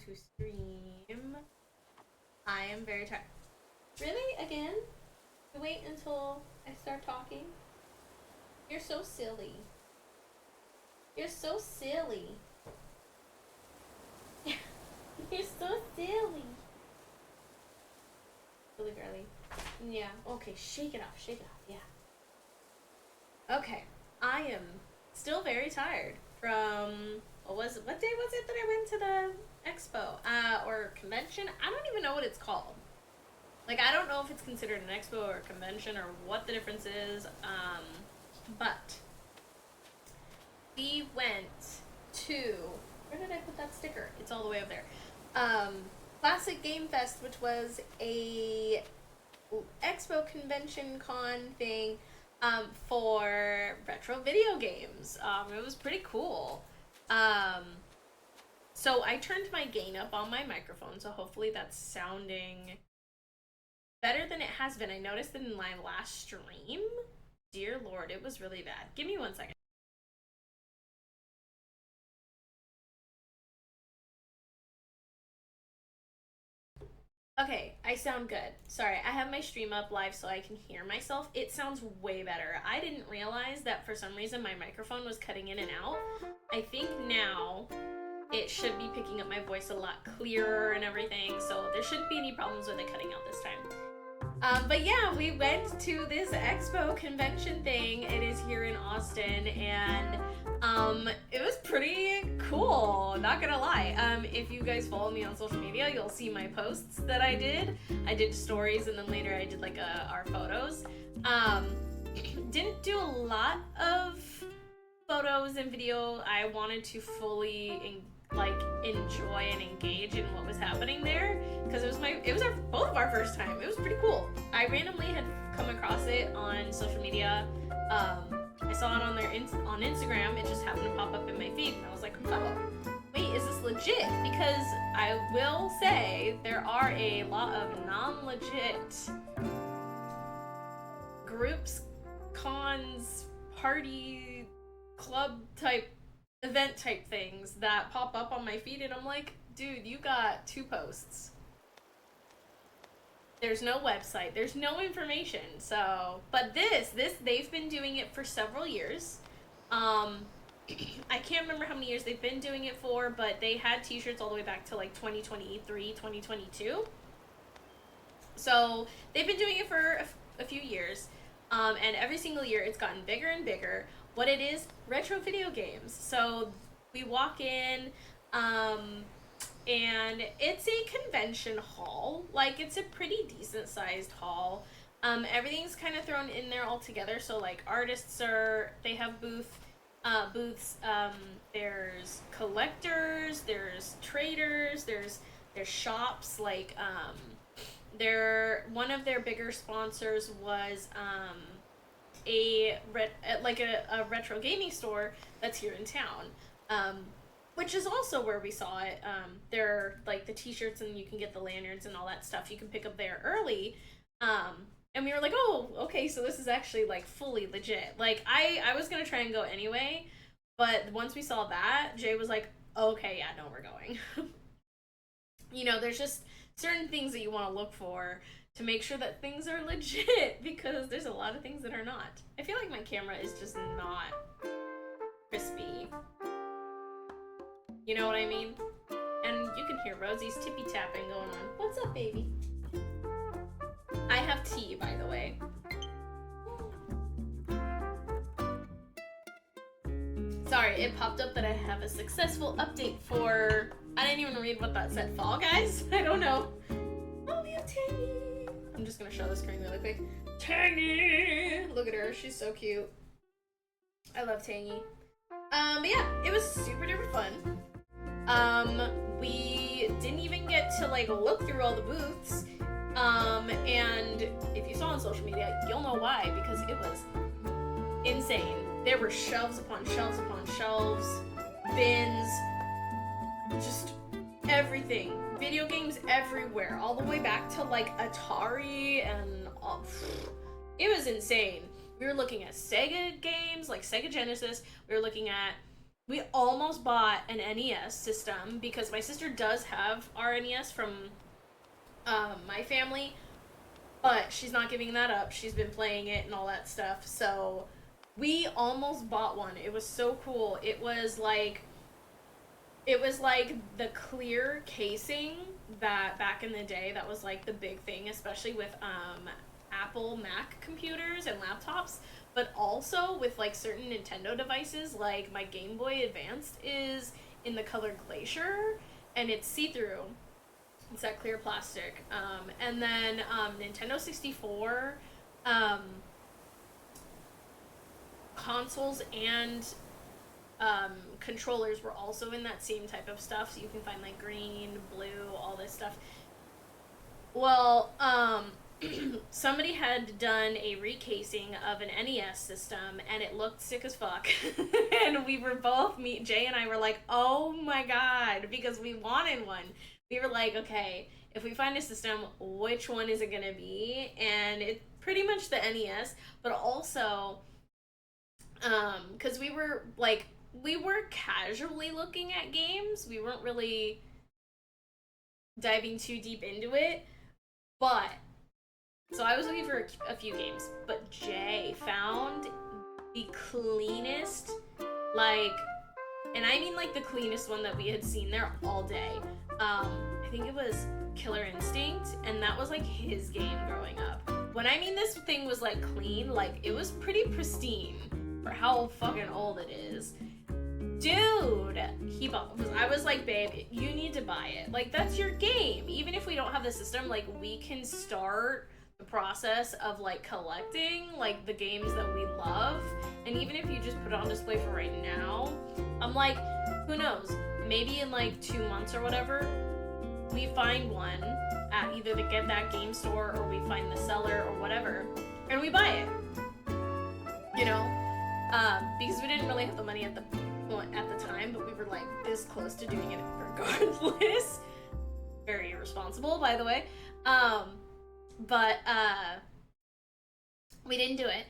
to stream. I am very tired. Really? Again? Wait until I start talking? You're so silly. You're so silly. You're so silly. Really girly. Yeah. Okay, shake it off. Shake it off. Yeah. Okay. I am still very tired from what day was it that I went to the expo? Or convention? I don't even know what it's called. Like, I don't know if it's considered an expo or a convention or what the difference is. But we went to, where did I put that sticker? It's all the way over there. Classic Game Fest, which was a expo convention con thing for retro video games. It was pretty cool. So I turned my gain up on my microphone, so hopefully that's sounding better than it has been. I noticed that in my last stream, dear lord, it was really bad. Give me 1 second. Okay, I sound good. Sorry, I have my stream up live so I can hear myself. It sounds way better. I didn't realize that for some reason my microphone was cutting in and out. I think now it should be picking up my voice a lot clearer and everything, so there shouldn't be any problems with it cutting out this time. But yeah, we went to this expo convention thing. It is here in Austin, and it was pretty cool, not gonna lie. If you guys follow me on social media, you'll see my posts that I did. I did stories, and then later I did like our photos. Didn't do a lot of photos and video. I wanted to fully enjoy and engage in what was happening there because it was both of our first time. It was pretty cool. I randomly had come across it on social media. I saw it on Instagram. It just happened to pop up in my feed, and I was like, oh, wait, is this legit? Because I will say there are a lot of non-legit groups, cons, party, club type, event type things that pop up on my feed, and I'm like, dude, you got 2 posts. There's no website, there's no information. So, but this they've been doing it for several years. I can't remember how many years they've been doing it for, but they had t-shirts all the way back to like 2023, 2022. So they've been doing it for a few years, and every single year it's gotten bigger and bigger. What it is, retro video games. So we walk in, and it's a convention hall. Like, it's a pretty decent sized hall. Everything's kind of thrown in there all together. So like artists they have booths. There's collectors, there's traders, there's shops. Like, one of their bigger sponsors was a retro gaming store that's here in town, which is also where we saw it. They're like the t-shirts, and you can get the lanyards and all that stuff you can pick up there early. And we were like, oh, okay, so this is actually like fully legit. Like, I was gonna try and go anyway, but once we saw that, Jay was like, okay, yeah, no, we're going. You know, there's just certain things that you want to look for to make sure that things are legit, because there's a lot of things that are not. I feel like my camera is just not crispy. You know what I mean? And you can hear Rosie's tippy tapping going on. What's up, baby? I have tea, by the way. Sorry, it popped up that I have a successful update for... I didn't even read what that said. Fall Guys? I don't know. Oh, we have Tangy! I'm just gonna show the screen really quick. Tangy! Look at her, she's so cute. I love Tangy. But yeah, it was super duper fun. We didn't even get to like look through all the booths. And if you saw on social media, you'll know why, because it was insane. There were shelves upon shelves upon shelves, bins, just everything. Video games everywhere, all the way back to like Atari and all. It was insane. We were looking at Sega games, like Sega Genesis. We were looking at We almost bought an NES system because my sister does have our NES from my family, but she's not giving that up. She's been playing it and all that stuff. So we almost bought one. It was so cool. It was like the clear casing that back in the day that was like the big thing, especially with Apple Mac computers and laptops, but also with like certain Nintendo devices. Like my Game Boy Advanced is in the color Glacier, and it's see-through. It's that clear plastic. And then Nintendo 64 um, consoles and controllers were also in that same type of stuff. So you can find like green, blue, all this stuff. Well, somebody had done a recasing of an NES system, and it looked sick as fuck. And we were both, me, Jay and I were like, oh my god, because we wanted one. We were like, okay, if we find a system, which one is it gonna be? And it's pretty much the NES, but also, because we were casually looking at games. We weren't really diving too deep into it, but so I was looking for a few games, but Jay found the cleanest, like, and I mean like the cleanest one that we had seen there all day. I think it was Killer Instinct, and that was like his game growing up. When I mean this thing was like clean, like it was pretty pristine for how fucking old it is. Dude, I was like, babe, you need to buy it. Like, that's your game. Even if we don't have the system, like, we can start the process of like collecting like the games that we love. And even if you just put it on display for right now, I'm like, who knows, maybe in like 2 months or whatever, we find one at either the Get That Game store, or we find the seller or whatever, and we buy it, you know, because we didn't really have the money at the time, but we were like this close to doing it regardless. Very irresponsible, by the way. But we didn't do it.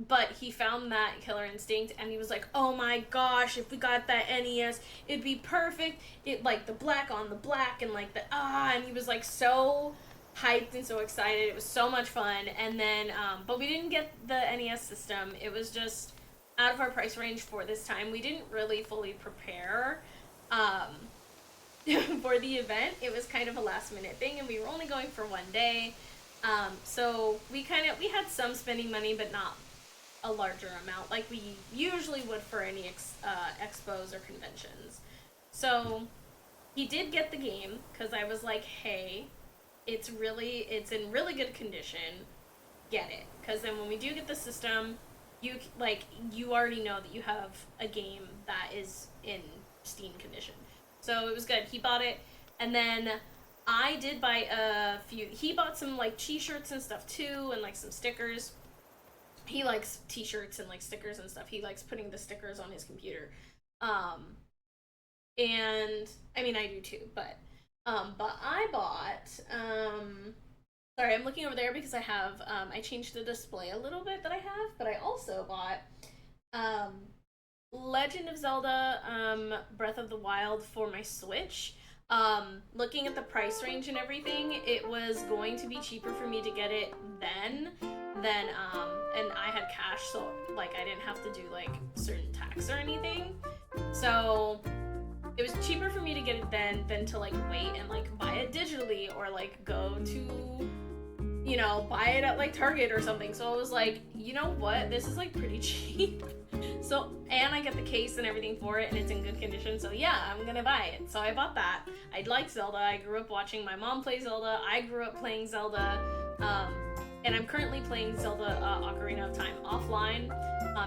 But he found that Killer Instinct, and he was like, oh my gosh, if we got that NES, it'd be perfect. It, like, the black on the black, and like and he was like so hyped and so excited. It was so much fun. And then but we didn't get the NES system. It was just out of our price range for this time. We didn't really fully prepare for the event. It was kind of a last minute thing, and we were only going for one day. So we had some spending money, but not a larger amount like we usually would for any expos or conventions. So he did get the game, because I was like, hey, it's in really good condition, get it, because then when we do get the system, you already know that you have a game that is in pristine condition. So it was good. He bought it, and then I did buy a few. He bought some like t-shirts and stuff too, and like some stickers. He likes t-shirts and like stickers and stuff. He likes putting the stickers on his computer. And I mean, I do too, but I bought sorry, I'm looking over there because I have I changed the display a little bit that I have, but I also bought Legend of Zelda Breath of the Wild for my Switch. Looking at the price range and everything, it was going to be cheaper for me to get it then than and I had cash, so like I didn't have to do like certain tax or anything. So it was cheaper for me to get it then than to like wait and like buy it digitally, or like go to, you know, buy it at like Target or something. So I was like, you know what, this is like pretty cheap. So, and I get the case and everything for it, and it's in good condition, so yeah, I'm gonna buy it. So I bought that. I like Zelda. I grew up watching my mom play Zelda. I grew up playing Zelda, and I'm currently playing Zelda Ocarina of Time offline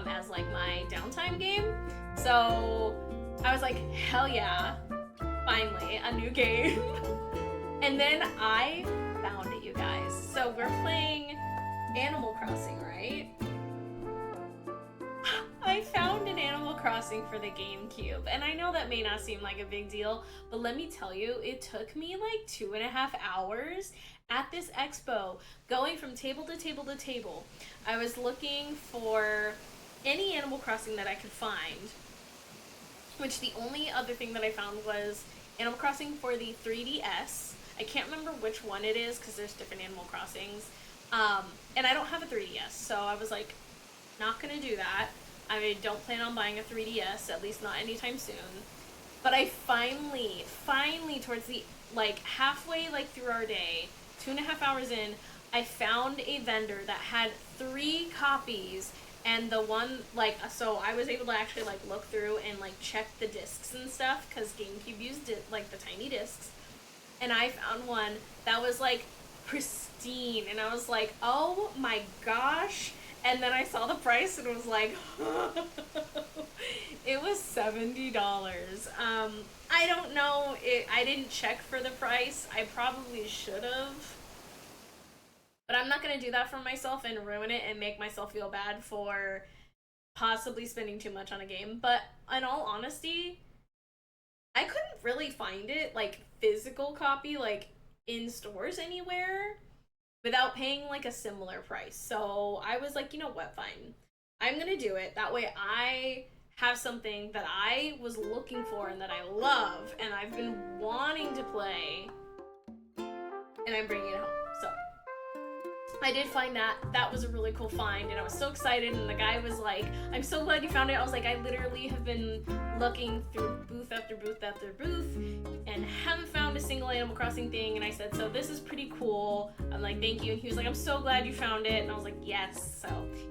as like my downtime game. So I was like, hell yeah, finally, a new game. And then I found it, you guys. So we're playing Animal Crossing, right? I found an Animal Crossing for the GameCube, and I know that may not seem like a big deal, but let me tell you, it took me like 2.5 hours at this expo, going from table to table to table. I was looking for any Animal Crossing that I could find, which the only other thing that I found was Animal Crossing for the 3DS. I can't remember which one it is because there's different Animal Crossings. And I don't have a 3DS, so I was like, not gonna do that. I don't plan on buying a 3DS, at least not anytime soon. But I finally, towards the, like, halfway, like, through our day, 2.5 hours in, I found a vendor that had 3 copies, and the one, like, so I was able to actually, like, look through and, like, check the discs and stuff, because GameCube used it, like, the tiny discs, and I found one that was, like, pristine, and I was like, oh my gosh. And then I saw the price and was like, it was $70. I don't know. I didn't check for the price. I probably should have. But I'm not going to do that for myself and ruin it and make myself feel bad for possibly spending too much on a game. But in all honesty, I couldn't really find it, like, physical copy, like, in stores anywhere without paying like a similar price. So I was like, you know what, fine. I'm gonna do it. That way I have something that I was looking for and that I love and I've been wanting to play, and I'm bringing it home. So I did find that. That was a really cool find, and I was so excited, and the guy was like, I'm so glad you found it. I was like, I literally have been looking through booth after booth after booth and haven't found a single Animal Crossing thing, and I said, so this is pretty cool. I'm like, thank you. And he was like, I'm so glad you found it. And I was like, yes. So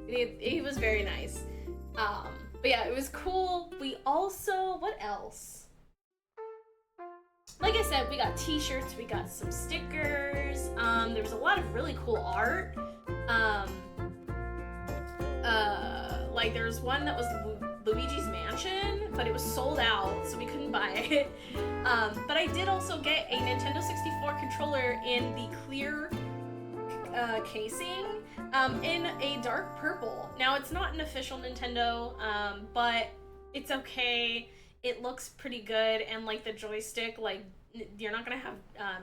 he was very nice. But yeah, it was cool. We also, what else? Like I said, we got t-shirts, we got some stickers, there was a lot of really cool art. Like there was one that was Luigi's Mansion, but it was sold out, so we couldn't buy it. But I did also get a Nintendo 64 controller in the clear casing, in a dark purple. Now, it's not an official Nintendo, but it's okay. It looks pretty good, and like the joystick, like you're not gonna have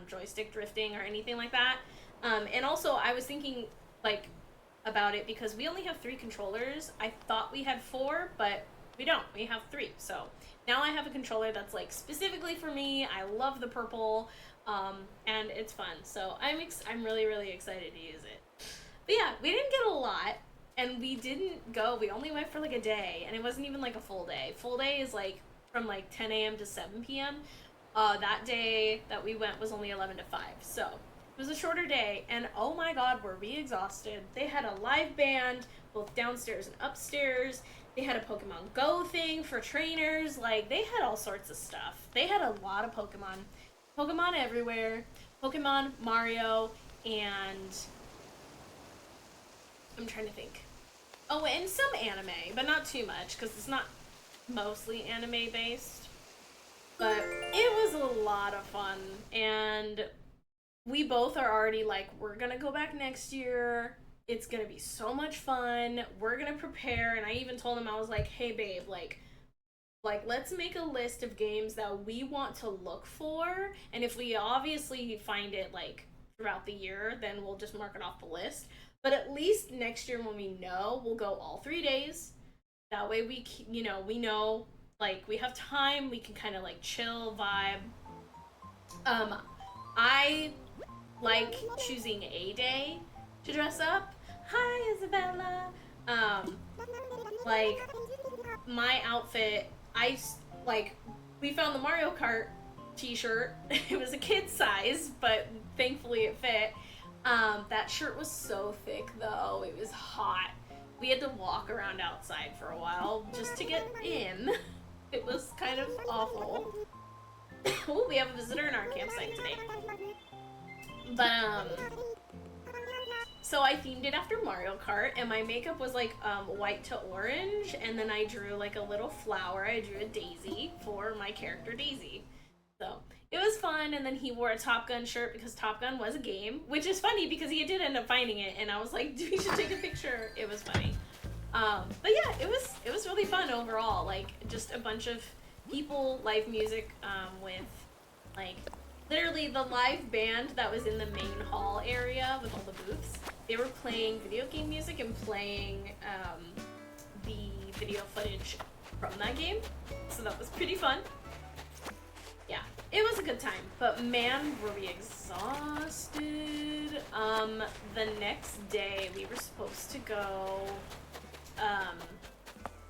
joystick drifting or anything like that. And also, I was thinking like about it because we only have 3 controllers. I thought we had 4, but we don't. We have 3. So now I have a controller that's like specifically for me. I love the purple, and it's fun. So I'm really excited to use it. But yeah, we didn't get a lot. And we didn't go, we only went for like a day, and it wasn't even like a full day. Full day is like from like 10 a.m. to 7 p.m. That day that we went was only 11 to 5. So it was a shorter day, and oh my god, were we exhausted. They had a live band, both downstairs and upstairs. They had a Pokemon Go thing for trainers. Like, they had all sorts of stuff. They had a lot of Pokemon. Pokemon everywhere. Pokemon, Mario, and I'm trying to think. Oh, and some anime, but not too much, because it's not mostly anime based. But it was a lot of fun, and we both are already like, we're gonna go back next year. It's gonna be so much fun. We're gonna prepare, and I even told him, I was like, hey babe, like let's make a list of games that we want to look for, and if we obviously find it like throughout the year, then we'll just mark it off the list. But at least next year when we know, we'll go all 3 days. That way we know, like, we have time, we can kind of, like, chill, vibe. I like choosing a day to dress up. Hi, Isabella. Like, my outfit, we found the Mario Kart t-shirt. It was a kid's size, but thankfully it fit. That shirt was so thick, though. It was hot. We had to walk around outside for a while just to get in. It was kind of awful. Oh, we have a visitor in our campsite today. But, so I themed it after Mario Kart, and my makeup was, like, white to orange, and then I drew, like, a little flower. I drew a daisy for my character, Daisy. So it was fun, and then he wore a Top Gun shirt because Top Gun was a game, which is funny because he did end up finding it, and I was like, we should take a picture. It was funny. But yeah, it was really fun overall. Like, just a bunch of people, live music, with, like, literally the live band that was in the main hall area with all the booths. They were playing video game music and playing, the video footage from that game, so that was pretty fun. Yeah, it was a good time, but man, were we exhausted. The next day we were supposed to go,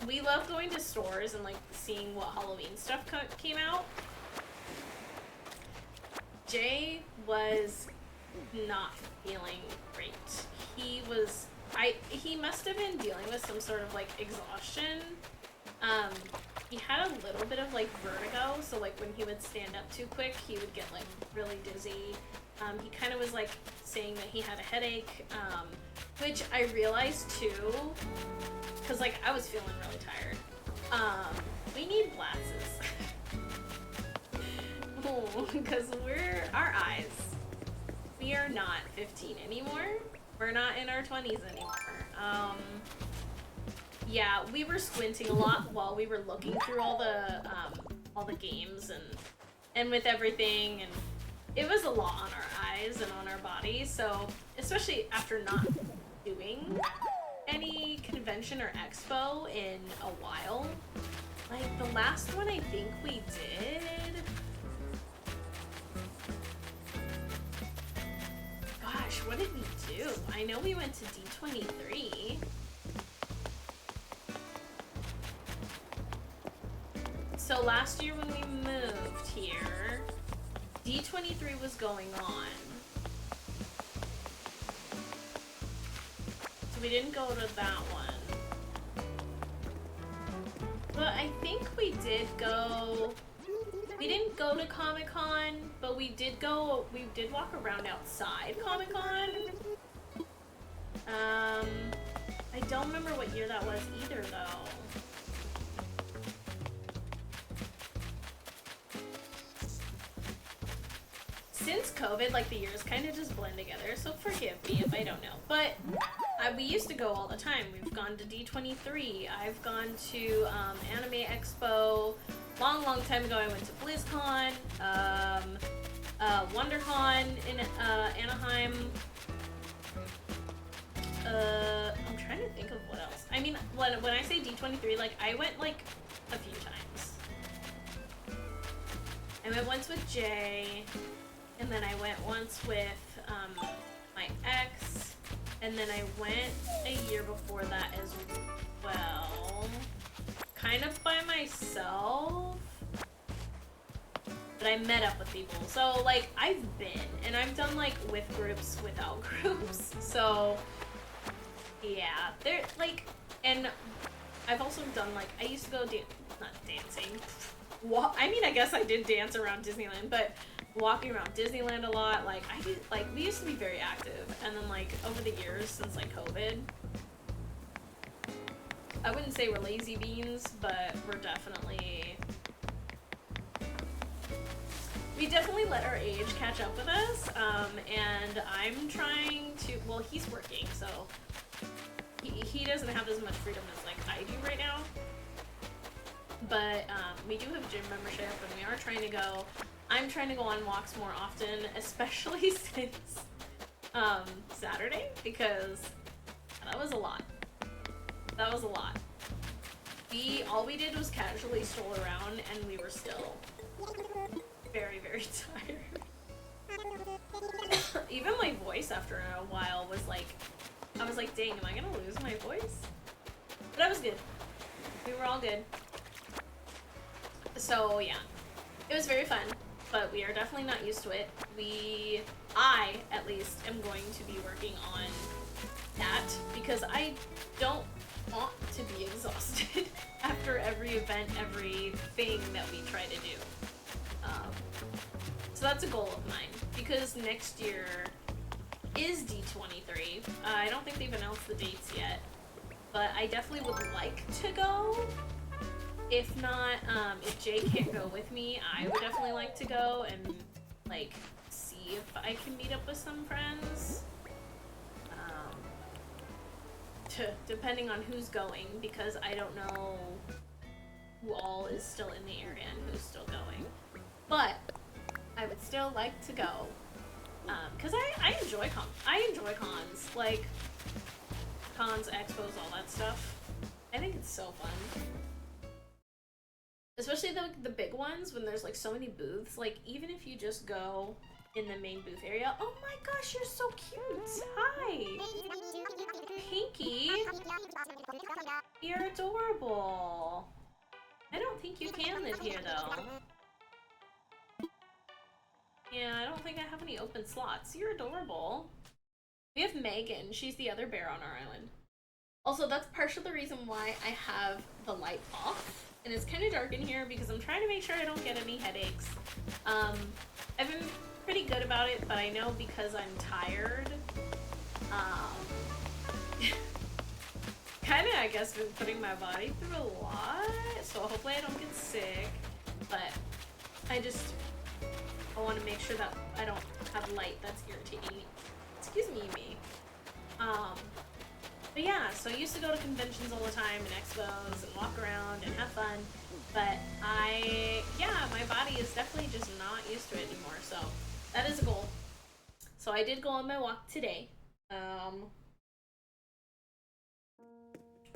we love going to stores and like seeing what Halloween stuff came out. Jay was not feeling great. He must have been dealing with some sort of like exhaustion. He had a little bit of like vertigo, so like when he would stand up too quick, he would get like really dizzy. He kind of was like saying that he had a headache, which I realized too, because like I was feeling really tired. We need glasses. Because our eyes. We are not 15 anymore. We're not in our 20s anymore. Yeah, we were squinting a lot while we were looking through all the games and with everything, and it was a lot on our eyes and on our bodies. So especially after not doing any convention or expo in a while, like the last one I think we did. Gosh, what did we do? I know we went to D23. So last year when we moved here, D23 was going on. So we didn't go to that one. But I think we did go... We didn't go to Comic-Con, but we did walk around outside Comic-Con. I don't remember what year that was either, though. Since COVID, like, the years kind of just blend together, so forgive me if I don't know. But we used to go all the time. We've gone to D23. I've gone to Anime Expo. Long time ago, I went to BlizzCon, WonderCon in Anaheim. I'm trying to think of what else. I mean, when I say D23, like, I went, like, a few times. I went once with Jay, and then I went once with my ex, and then I went a year before that as well. Kind of by myself, but I met up with people. So, like, I've been, and I've done, like, with groups, without groups. So, yeah, they're, like, and I've also done, like, I used to go, not dancing. I mean, I guess I did dance around Disneyland, but walking around Disneyland a lot, like, we used to be very active. And then, like, over the years, since, like, COVID, I wouldn't say we're lazy beans, but we're definitely... We definitely let our age catch up with us, and I'm trying to... Well, he's working, so he doesn't have as much freedom as, like, I do right now. But we do have gym membership, and we are trying to go... I'm trying to go on walks more often, especially since Saturday, because that was a lot. That was a lot. All we did was casually stroll around, and we were still very, very tired. Even my voice after a while was like, I was like, dang, am I gonna lose my voice? But that was good. We were all good. So yeah, it was very fun, but we are definitely not used to it. I, at least, am going to be working on that, because I don't want to be exhausted after every event, everything that we try to do. So that's a goal of mine, because next year is D23. I don't think they've announced the dates yet, but I definitely would like to go. If not, if Jay can't go with me, I would definitely like to go and, like, see if I can meet up with some friends. Depending on who's going, because I don't know who all is still in the area and who's still going. But I would still like to go, because I enjoy cons, like cons, expos, all that stuff. I think it's so fun. Especially the big ones when there's like so many booths. Like even if you just go in the main booth area. Oh my gosh, you're so cute. Hi. Pinky. You're adorable. I don't think you can live here though. Yeah, I don't think I have any open slots. You're adorable. We have Megan. She's the other bear on our island. Also, that's partially the reason why I have the light off. And it's kind of dark in here because I'm trying to make sure I don't get any headaches. I've been pretty good about it, but I know because I'm tired, kind of, I guess, been putting my body through a lot. So hopefully I don't get sick. But I want to make sure that I don't have light that's irritating me. Excuse me. But yeah, so I used to go to conventions all the time and expos and walk around and have fun. But my body is definitely just not used to it anymore. So that is a goal. So I did go on my walk today.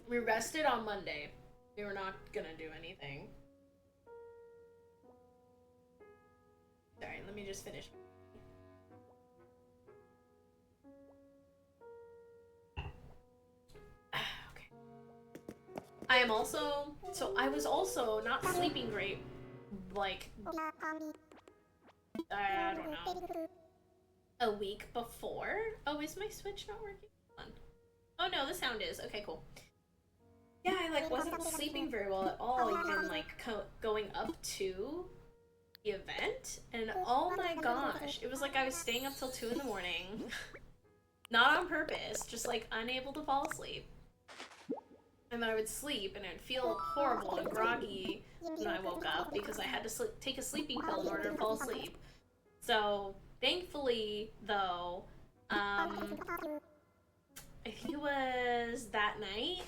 We rested on Monday. We were not gonna do anything. Sorry, let me just finish. Okay. I was also not sleeping great, like, I don't know, a week before. Oh, is my Switch not working? Oh no, the sound is. Okay, cool. Yeah, I wasn't sleeping very well at all, even going up to the event, and oh my gosh, it was like I was staying up till 2 in the morning, not on purpose, just unable to fall asleep. And then I would sleep and I'd feel horrible and groggy when I woke up because I had to take a sleeping pill in order to fall asleep. So thankfully, though, I think it was that night,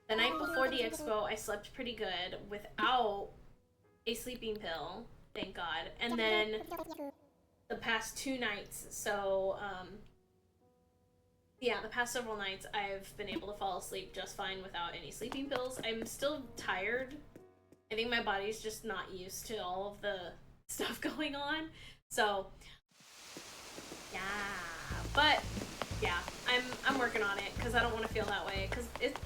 the night before the expo, I slept pretty good without a sleeping pill, thank God. And then the past 2 nights, so yeah, the past several nights I've been able to fall asleep just fine without any sleeping pills. I'm still tired. I think my body's just not used to all of the stuff going on. So yeah, but yeah, I'm working on it because I don't want to feel that way because it's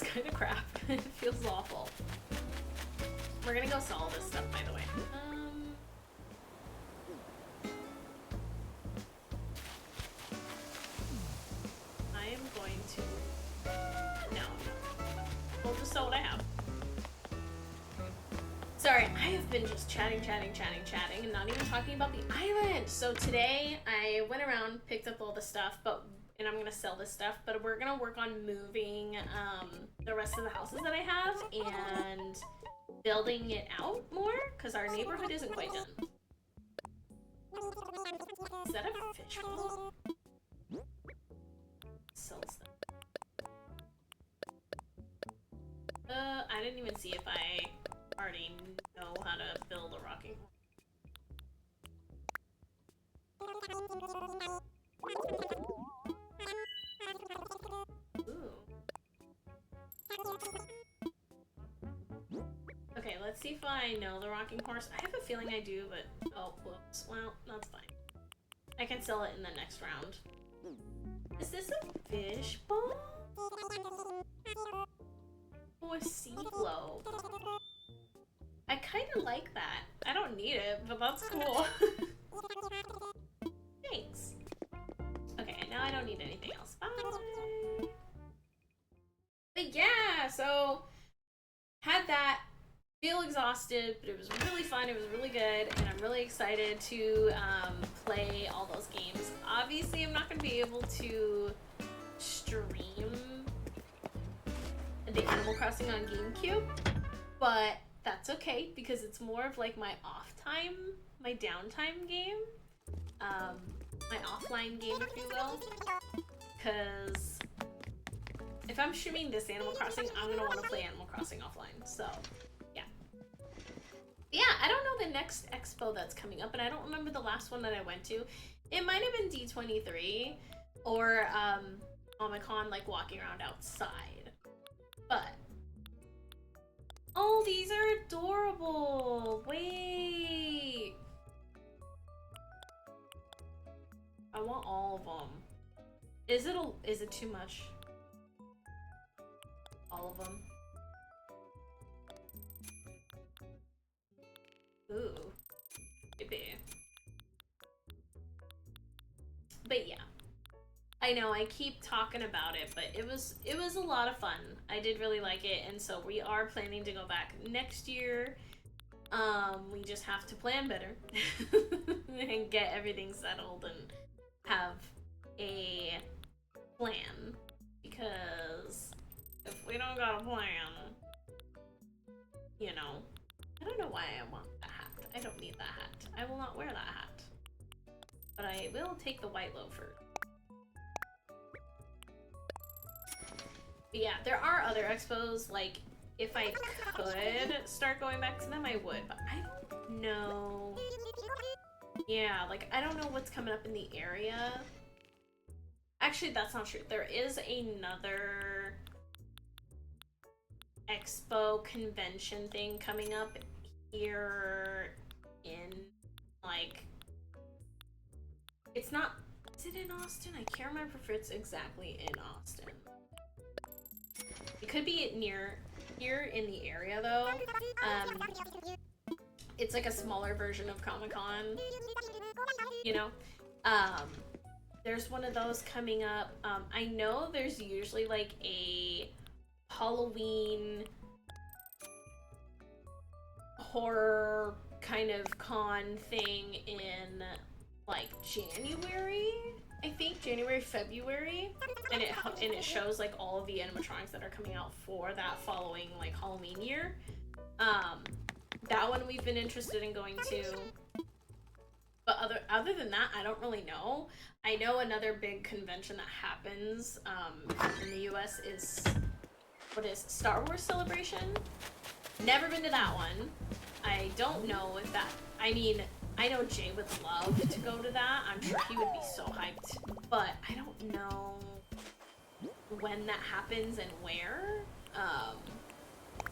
kind of crap. It feels awful. We're gonna go solve this stuff, by the way. I am going to... No. We'll just sell what I have. Sorry, I have been just chatting, and not even talking about the island. So today, I went around, picked up all the stuff, and I'm gonna sell this stuff, but we're gonna work on moving the rest of the houses that I have and building it out more, because our neighborhood isn't quite done. Is that a fish bowl? Sell stuff. I didn't even see if I already know how to build a rocking horse. Ooh. Okay, let's see if I know the rocking horse. I have a feeling I do, but oh, whoops. Well, that's fine. I can sell it in the next round. Is this a fish bowl? Oh, a sea globe. I kind of like that. I don't need it, but that's cool. Thanks. Okay, now I don't need anything else. Bye. But yeah, so had that. Feel exhausted, but it was really fun. It was really good, and I'm really excited to play all those games. Obviously, I'm not going to be able to stream the Animal Crossing on GameCube, but that's okay because it's more of like my off time, my downtime game, my offline game, if you will. Because if I'm streaming this Animal Crossing, I'm gonna want to play Animal Crossing offline. So yeah. Yeah, I don't know the next expo that's coming up, and I don't remember the last one that I went to. It might have been D23 or Comic-Con, like walking around outside. But Oh, these are adorable. Wait. I want all of them. Is it too much? All of them. Ooh. Maybe. But yeah. I know I keep talking about it, but it was a lot of fun. I did really like it, and so we are planning to go back next year. We just have to plan better and get everything settled and have a plan, because if we don't got a plan, you know, I don't know why I want that hat. I don't need that hat. I will not wear that hat. But I will take the white loafer. But yeah, there are other expos, like, if I could start going back to them, I would, but I don't know. Yeah, like, I don't know what's coming up in the area. Actually, that's not true. There is another expo convention thing coming up here in, like, it's not, is it in Austin? I can't remember if it's exactly in Austin. It could be near here in the area, though. It's like a smaller version of Comic-Con, you know? There's one of those coming up. I know there's usually like a Halloween horror kind of con thing in like January. I think January, February, and it shows like all of the animatronics that are coming out for that following like Halloween year. That one we've been interested in going to. But other than that, I don't really know. I know another big convention that happens in the US is, what is Star Wars Celebration? Never been to that one. I don't know if that, I mean, I know Jay would love to go to that. I'm sure he would be so hyped. But I don't know when that happens and where.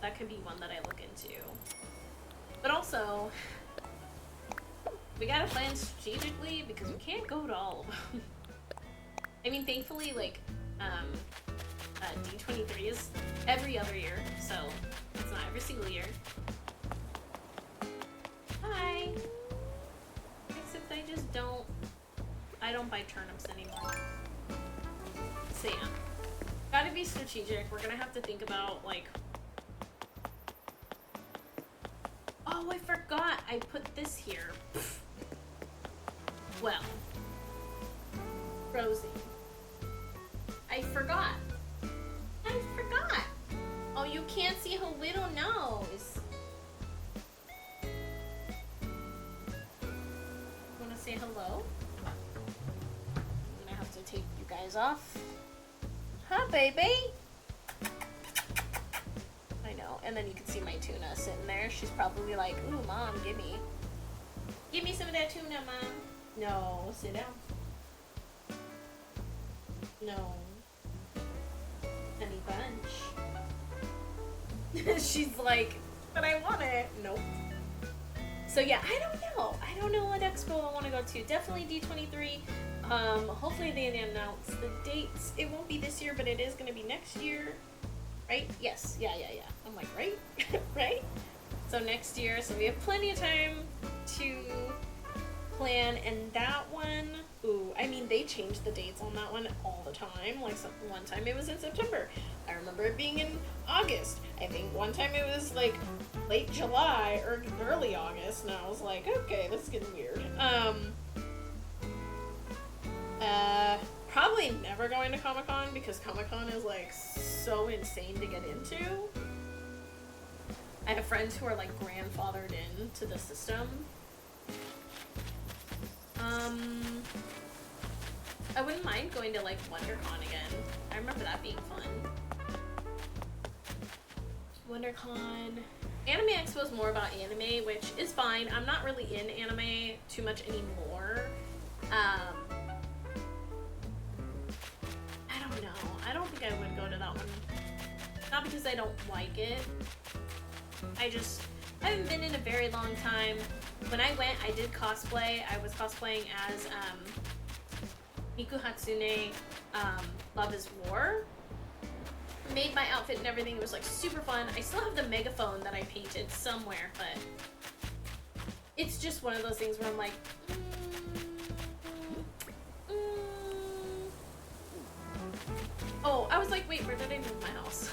That could be one that I look into. But also, we gotta plan strategically because we can't go to all of them. I mean, thankfully, like, D23 is every other year, so it's not every single year. Hi! Except I don't buy turnips anymore. So yeah, gotta be strategic. We're gonna have to think about, like, oh, I forgot I put this here. Well, Rosie, I forgot. Oh, you can't see her little nose. Wanna say hello? I'm gonna have to take you guys off. Huh, baby? I know, and then you can see my tuna sitting there. She's probably like, ooh, Mom, give me some of that tuna, Mom. No, sit down. No. Honey bunch. She's like, but I want it. Nope. So yeah, I don't know what expo I want to go to. Definitely D23. Hopefully they announce the dates. It won't be this year, but it is going to be next year. Right? Yes. Yeah. I'm like, right? Right? So next year, so we have plenty of time to plan. And that one, ooh, I mean, they change the dates on that one all the time. Like, one time it was in September. I remember it being in August. I think one time it was like late July or early August, and I was like, okay, this is getting weird. Probably never going to Comic-Con because Comic-Con is like so insane to get into. I have friends who are like grandfathered into the system. I wouldn't mind going to like WonderCon again. I remember that being fun. WonderCon. Anime Expo is more about anime, which is fine. I'm not really in anime too much anymore. I don't know. I don't think I would go to that one. Not because I don't like it, I haven't been in a very long time. When I went, I did cosplay. I was cosplaying as Miku Hatsune, Love is War. Made my outfit and everything. It was like super fun. I still have the megaphone that I painted somewhere, but it's just one of those things where I'm like, Oh, I was like, wait, where did I move my house?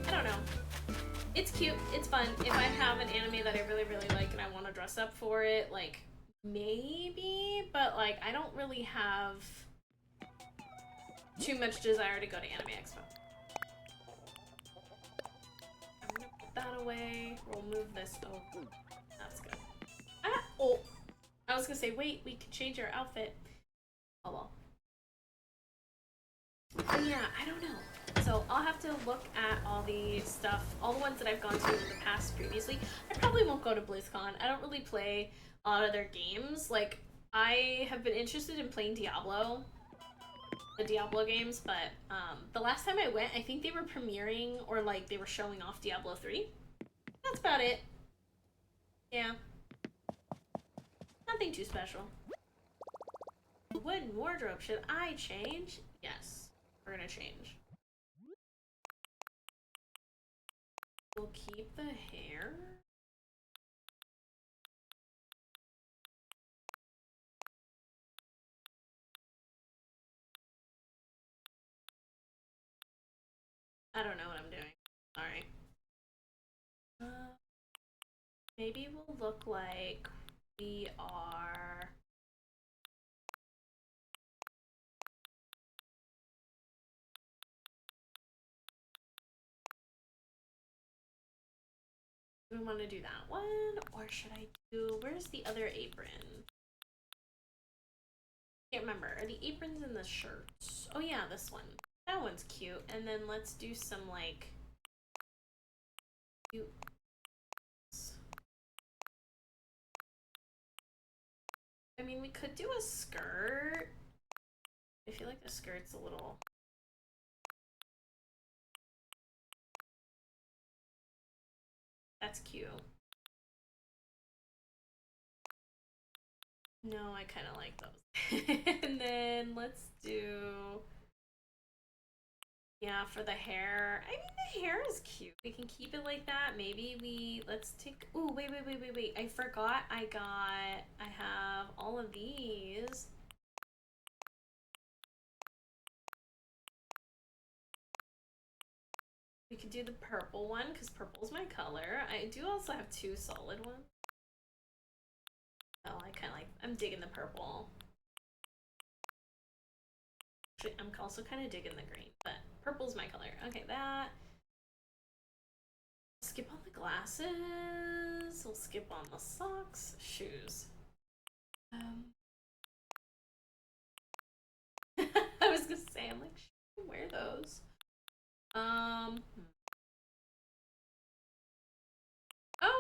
I don't know. It's cute. It's fun. If I have an anime that I really, really like and I want to dress up for it, like, maybe, but like, I don't really have too much desire to go to Anime Expo. I'm gonna put that away. We'll move this. Oh, that's good. Ah, oh, I was gonna say, wait, we can change our outfit. Oh well. But yeah, I don't know. So I'll have to look at all the stuff, all the ones that I've gone to in the past previously. I probably won't go to BlizzCon. I don't really play a lot of their games. Like, I have been interested in playing Diablo, the Diablo games, but the last time I went, I think they were premiering or like they were showing off Diablo 3. That's about it. Yeah. Nothing too special. Wooden wardrobe, should I change? Yes. We're gonna change. We'll keep the hair. I don't know what I'm doing. Sorry. Maybe we'll look like we are... Do we want to do that one? Or should I do... Where's the other apron? Can't remember. Are the aprons in the shirts? Oh yeah, this one. That one's cute. And then let's do some like... cute... I mean, we could do a skirt. I feel like the skirt's a little... That's cute. No, I kind of like those. And then let's do... Yeah, for the hair. I mean, the hair is cute. We can keep it like that. Maybe we... Let's take... Ooh, wait. I forgot I have all of these. We could do the purple one, because purple's my color. I do also have two solid ones. Oh, I kind of like... I'm digging the purple. Actually, I'm also kind of digging the green, but purple's my color. Okay, that. Skip on the glasses. We'll skip on the socks. Shoes. I was gonna say, I'm like, should I wear those? Oh,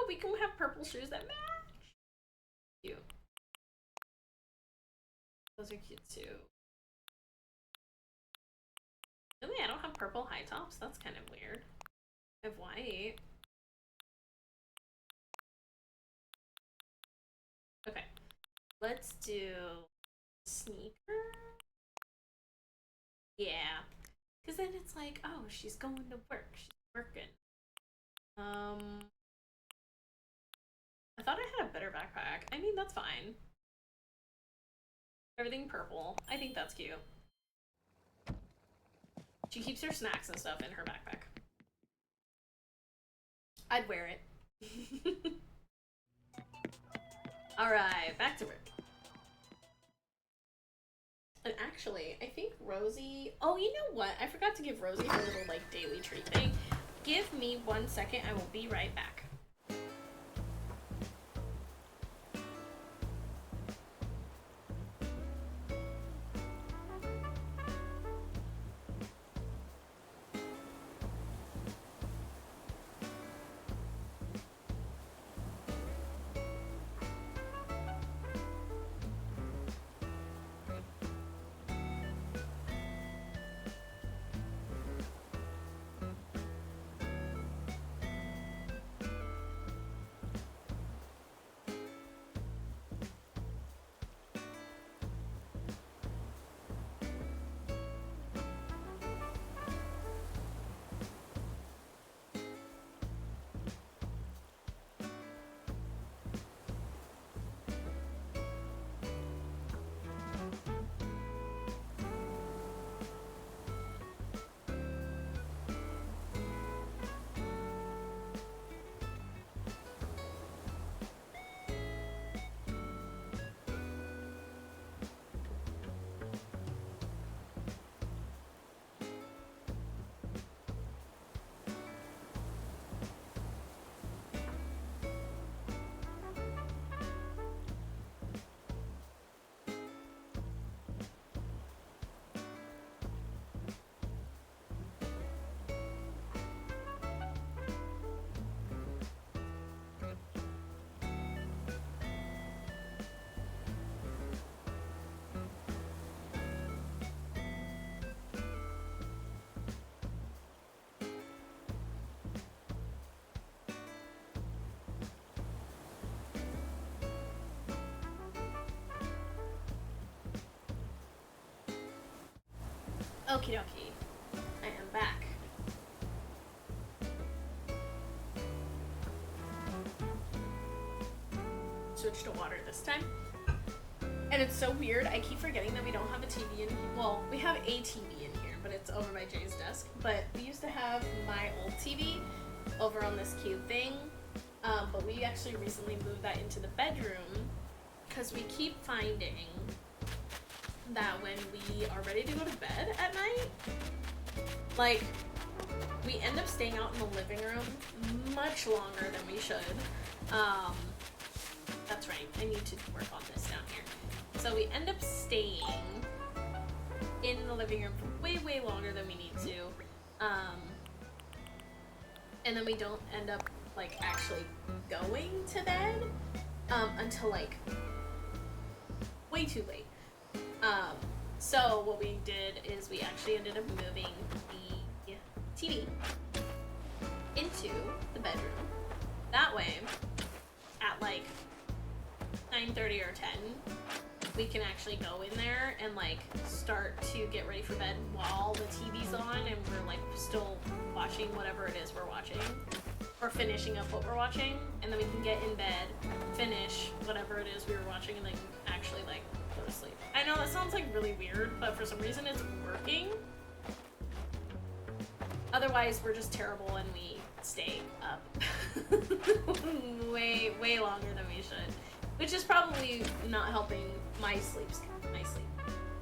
we can have purple shoes that match. Cute. Those are cute too. Really, I don't have purple high tops? That's kind of weird. I have white. Okay. Let's do sneaker. Yeah. Because then it's like, oh, she's going to work. She's working. I thought I had a better backpack. I mean, that's fine. Everything purple. I think that's cute. She keeps her snacks and stuff in her backpack. I'd wear it. Alright, back to work. And actually, I think Rosie... Oh, you know what? I forgot to give Rosie her little, like, daily treat thing. Give me 1 second. I will be right back. Okie dokie. I am back. Switch to water this time. And it's so weird, I keep forgetting that we don't have a TV in here. Well, we have a TV in here, but it's over by Jay's desk. But we used to have my old TV over on this cute thing. But we actually recently moved that into the bedroom because we keep finding that when we are ready to go to bed at night, like, we end up staying out in the living room much longer than we should. That's right, I need to work on this down here. So we end up staying in the living room for way, way longer than we need to. And then we don't end up, like, actually going to bed until, like, way too late. So what we did is we actually ended up moving the TV into the bedroom. That way, at like 9:30 or 10, we can actually go in there and like start to get ready for bed while the TV's on and we're like still watching whatever it is we're watching. Or finishing up what we're watching, and then we can get in bed, finish whatever it is we were watching, and then actually like go to sleep. I know that sounds like really weird, but for some reason it's working. Otherwise, we're just terrible and we stay up way, way longer than we should, which is probably not helping my sleep.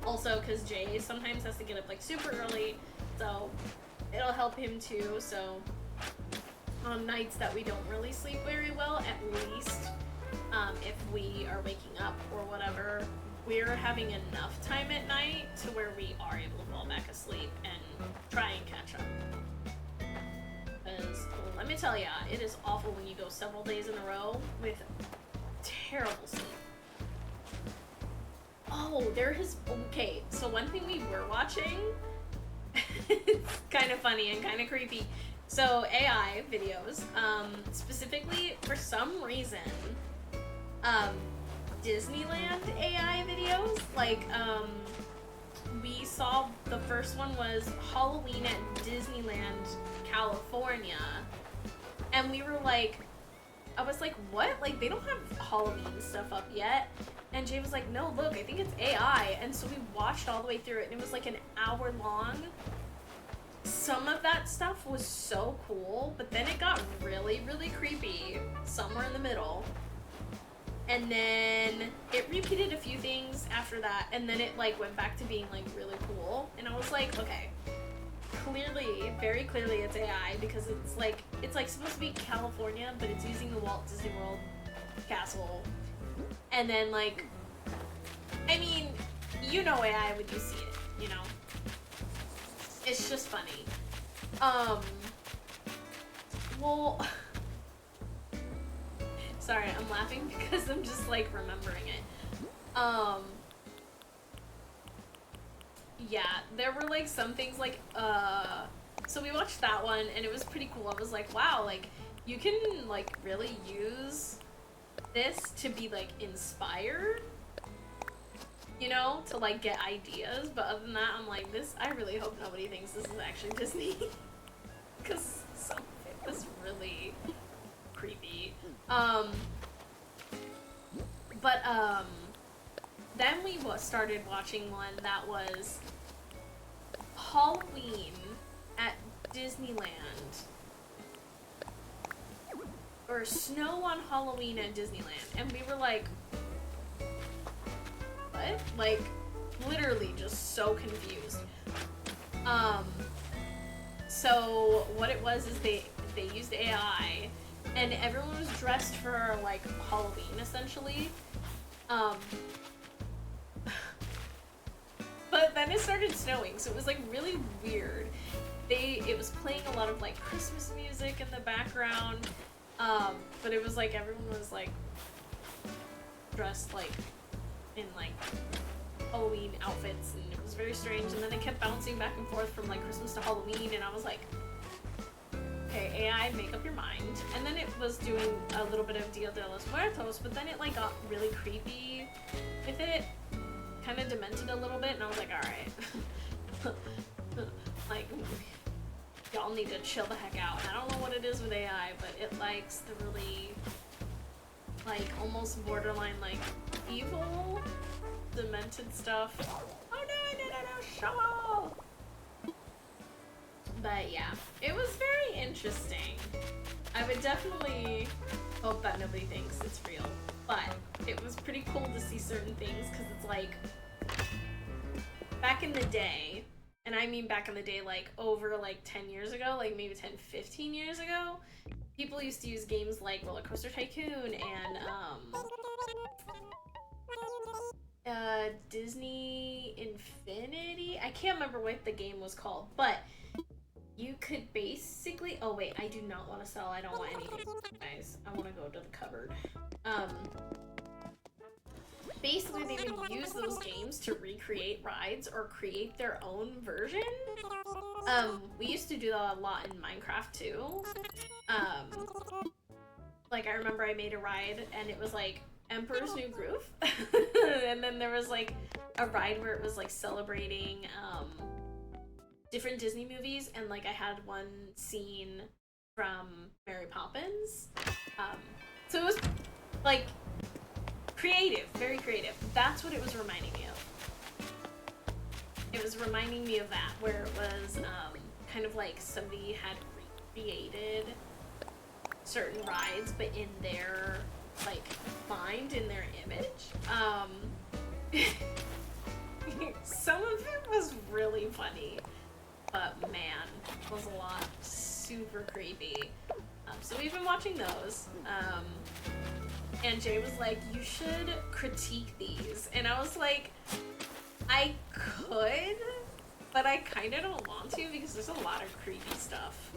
Also, because Jay sometimes has to get up like super early, so it'll help him too. So on nights that we don't really sleep very well, at least if we are waking up or whatever, we're having enough time at night to where we are able to fall back asleep and try and catch up. Because let me tell ya, it is awful when you go several days in a row with terrible sleep. Oh, okay, so one thing we were watching, it's kind of funny and kind of creepy. So AI videos, specifically for some reason, Disneyland AI videos, like, we saw the first one was Halloween at Disneyland, California, and we were like, I was like, what? Like, they don't have Halloween stuff up yet. And Jay was like, no, look, I think it's AI. And so we watched all the way through it, and it was like an hour long. Some of that stuff was so cool, but then it got really, really creepy somewhere in the middle. And then it repeated a few things after that, and then it like went back to being like really cool. And I was like, okay, clearly, very clearly it's AI, because it's like supposed to be California, but it's using the Walt Disney World castle. And then like, I mean, you know AI when you see it, you know? It's just funny. Well, sorry, I'm laughing because I'm just like remembering it. Yeah, there were like some things like, so we watched that one and it was pretty cool. I was like, wow, like you can like really use this to be like inspired, you know, to like get ideas. But other than that, I'm like, I really hope nobody thinks this is actually Disney, because some of it was really creepy. Then we started watching one that was Halloween at Disneyland, or Snow on Halloween at Disneyland, and we were like, what? Like, literally just so confused. So what it was is they used AI, and everyone was dressed for like Halloween essentially. But then it started snowing, so it was like really weird. It was playing a lot of like Christmas music in the background, but it was like everyone was like dressed like in like Halloween outfits, and it was very strange. And then it kept bouncing back and forth from like Christmas to Halloween, and I was like, okay, AI, make up your mind. And then it was doing a little bit of Dia de los Muertos, but then it like got really creepy with it, kind of demented a little bit, and I was like, all right. Like, y'all need to chill the heck out. And I don't know what it is with AI, but it likes the really, like, almost borderline, like, evil, demented stuff. Oh no, shovel! But yeah, it was very interesting. I would definitely hope that nobody thinks it's real, but it was pretty cool to see certain things, because it's like, back in the day, and I mean back in the day, like over like 10 years ago, like maybe 10, 15 years ago, people used to use games like Roller Coaster Tycoon and Disney Infinity. I can't remember what the game was called, but you could basically, oh wait, I do not want to sell, I don't want anything, guys. I want to go to the cupboard. Basically they would use those games to recreate rides or create their own version. We used to do that a lot in Minecraft too. Like I remember I made a ride and it was like Emperor's New Groove. And then there was like a ride where it was like celebrating different Disney movies, and like I had one scene from Mary Poppins. So it was like creative, very creative. That's what it was reminding me of. It was reminding me of that, where it was kind of like somebody had recreated certain rides, but in their like mind, in their image. Some of it was really funny, but man, it was a lot. Super creepy. So we've been watching those. And Jay was like, you should critique these. And I was like, I could, but I kind of don't want to because there's a lot of creepy stuff.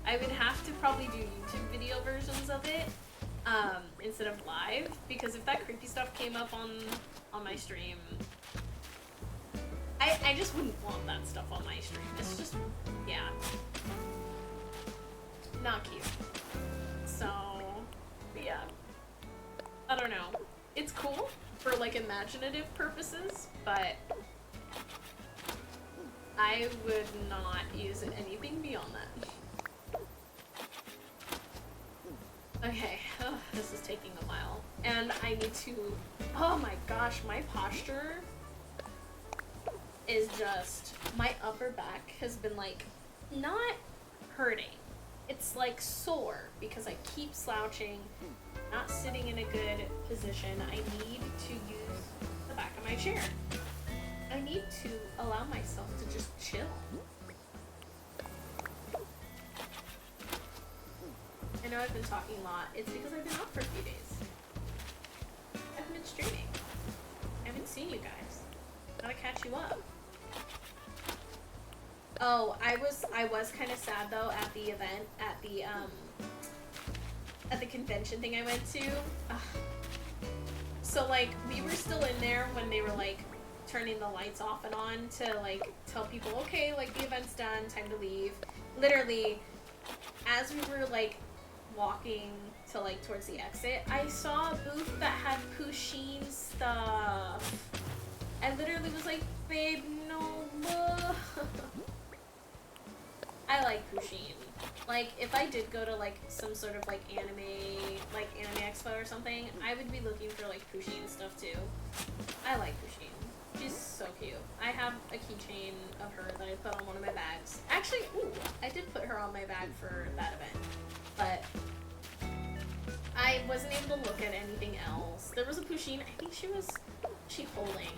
I would have to probably do YouTube video versions of it instead of live, because if that creepy stuff came up on my stream, I just wouldn't want that stuff on my stream. It's just, yeah, not cute. So, yeah. I don't know. It's cool for like imaginative purposes, but I would not use anything beyond that. Okay, this is taking a while. And I need to, oh my gosh, my posture is just, my upper back has been like, not hurting. It's like sore because I keep slouching, not sitting in a good position. I need to use the back of my chair. I need to allow myself to just chill. I know I've been talking a lot. It's because I've been off for a few days. I haven't been streaming. I haven't seen you guys. Gotta catch you up. Oh, I was kind of sad though at the event, at the convention thing I went to. Ugh. So like we were still in there when they were like turning the lights off and on to like tell people, okay, like the event's done, time to leave. Literally, as we were like walking to like towards the exit, I saw a booth that had Pusheen stuff. I literally was like, babe, no. I like Pusheen. Like, if I did go to, like, some sort of, like, anime expo or something, I would be looking for, like, Pusheen stuff, too. I like Pusheen. She's so cute. I have a keychain of her that I put on one of my bags. Actually, ooh, I did put her on my bag for that event. But I wasn't able to look at anything else. There was a Pusheen. I think she holding?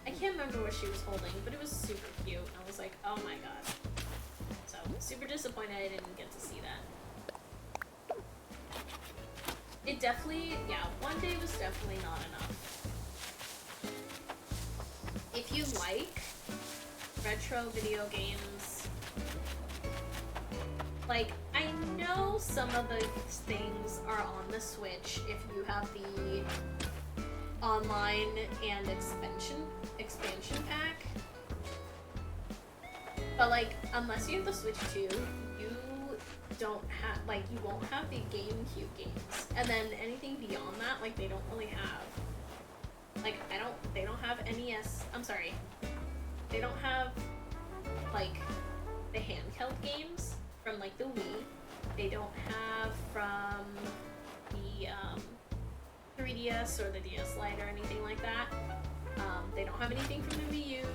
I can't remember what she was holding, but it was super cute. I was like, oh my god. So, super disappointed I didn't get to see that. It definitely, yeah, one day was definitely not enough. If you like retro video games, like, I know some of the things are on the Switch if you have the online and expansion pack. But like, unless you have the Switch 2, you don't have, like, you won't have the GameCube games. And then anything beyond that, like, they don't really have, like, they don't have NES, I'm sorry, they don't have, like the handheld games from like the Wii. They don't have from the 3DS or the DS Lite or anything like that. They don't have anything from the Wii U.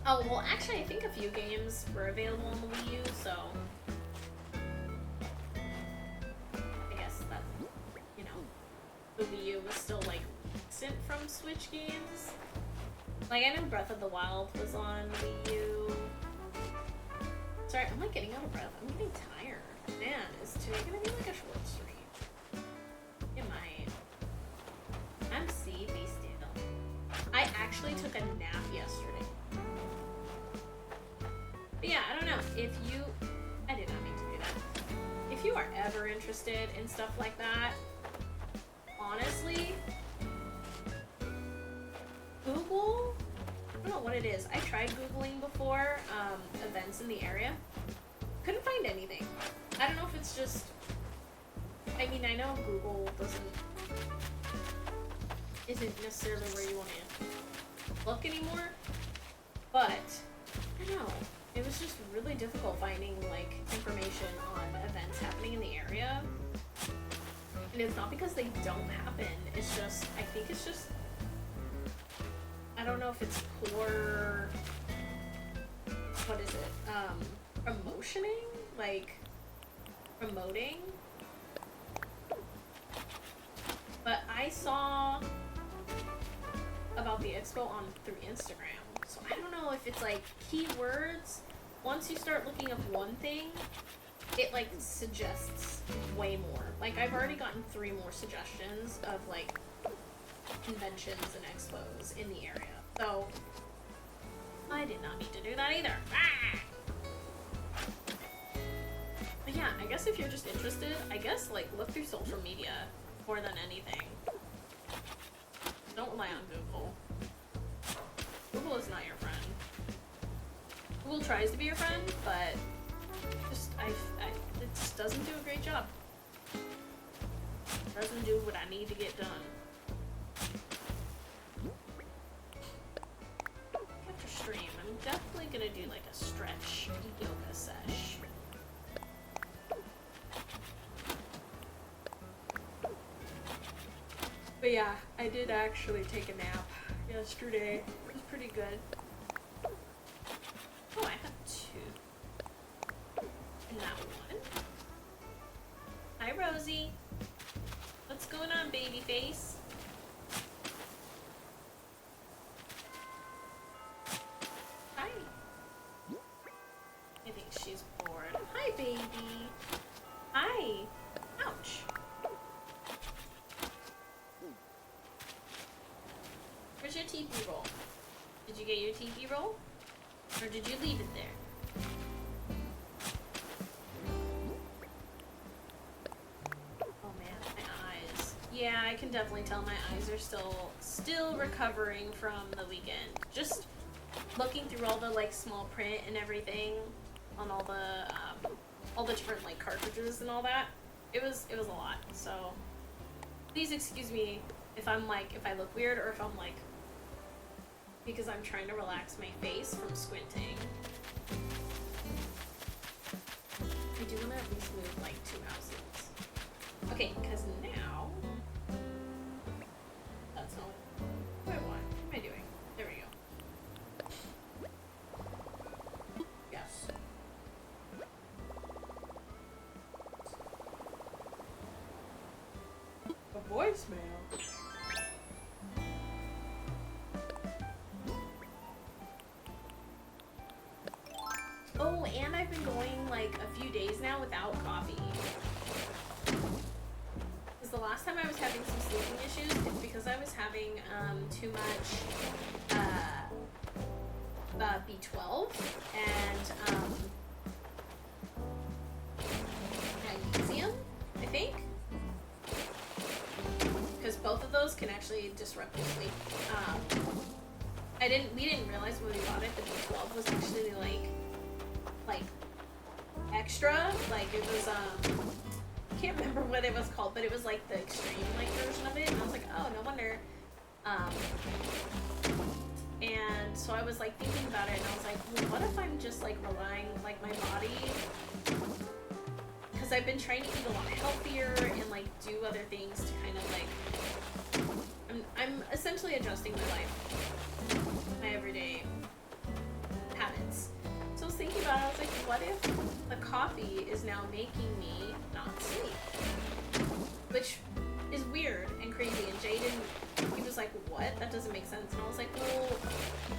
Oh, well, actually, I think a few games were available on the Wii U, so I guess that, you know, the Wii U was still, like, recent from Switch games. Like, I know Breath of the Wild was on Wii U. Sorry, I'm, like, getting out of breath. I'm getting tired. Man, is today gonna be, like, a short stream? It might. I'm be still. I actually took a nap yesterday. But yeah, I don't know. If you... I did not mean to do that. If you are ever interested in stuff like that, honestly, Google... I don't know what it is. I tried Googling before, events in the area. Couldn't find anything. I don't know if it's just... I mean, I know Google isn't necessarily where you want to look anymore, but I don't know. It was just really difficult finding, like, information on events happening in the area. And it's not because they don't happen. It's just, I think it's just, I don't know if it's poor, what is it, promotioning? Like, promoting? But I saw about the expo through Instagram. So I don't know if it's like keywords. Once you start looking up one thing, it like suggests way more. Like I've already gotten 3 more suggestions of like conventions and expos in the area. So I did not need to do that either. Ah! But yeah, I guess if you're just interested, I guess like look through social media more than anything. Don't rely on Google. Google is not your friend. Google tries to be your friend, but just it just doesn't do a great job. It doesn't do what I need to get done. After stream, I'm definitely gonna do like a stretch yoga sesh. But yeah, I did actually take a nap yesterday. It was pretty good. Oh, I have 2. And that one. Hi, Rosie. What's going on, baby face? Hi. I think she's bored. Hi, baby. Hi. Ouch. Where's your TP roll? Did you get your TP roll? Or did you leave it there? Oh man, my eyes. Yeah, I can definitely tell my eyes are still recovering from the weekend. Just looking through all the like small print and everything on all the different like cartridges and all that. It was a lot. So please excuse me if I look weird or if I'm like, because I'm trying to relax my face from squinting. I do want to at least move like 2 houses. Okay, because now that's not what I want. What am I doing? There we go. Yes. A voicemail. Oh, and I've been going like a few days now without coffee. Because the last time I was having some sleeping issues, it's because I was having too much B12 and magnesium, I think. Because both of those can actually disrupt your sleep. We didn't realize when we bought it that B12 was actually like extra, like it was I can't remember what it was called, but it was like the extreme like version of it, and I was like, oh, no wonder. And so I was like thinking about it, and I was like, well, what if I'm just like relying, like my body, because I've been trying to eat a lot healthier and like do other things to kind of like, I'm essentially adjusting my life, my everyday habits. So I was thinking about it, I was like, what if the coffee is now making me not sleep? Which is weird and crazy, and Jaden, he was like, what? That doesn't make sense. And I was like, well,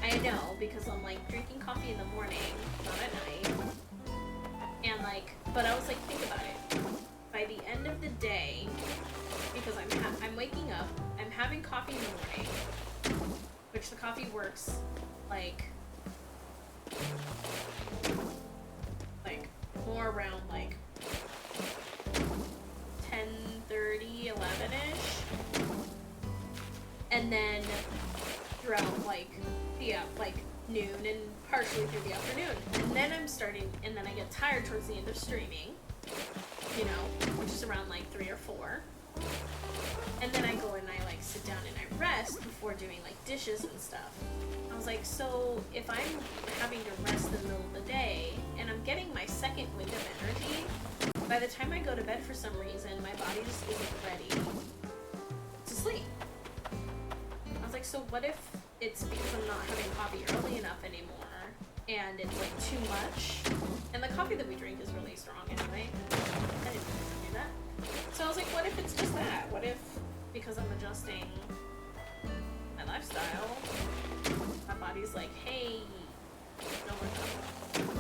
I know, because I'm like drinking coffee in the morning, not at night. And like, but I was like, think about it. By the end of the day, because I'm waking up, I'm having coffee in the morning, which the coffee works like more around like 10:30, 11ish, and then throughout like noon and partially through the afternoon, and then and then I get tired towards the end of streaming, you know, which is around like 3 or 4, and then I go and I like sit down and I rest before doing like dishes and stuff. I was like, so if I'm having to rest in the middle of the day and I'm getting my second wind of energy, by the time I go to bed for some reason, my body just isn't ready to sleep. I was like, so what if it's because I'm not having coffee early enough anymore and it's like too much? And the coffee that we drink is really strong anyway. I didn't do that. So I was like, what if it's just that? What if, because I'm adjusting my lifestyle, my body's like, hey, no more coffee.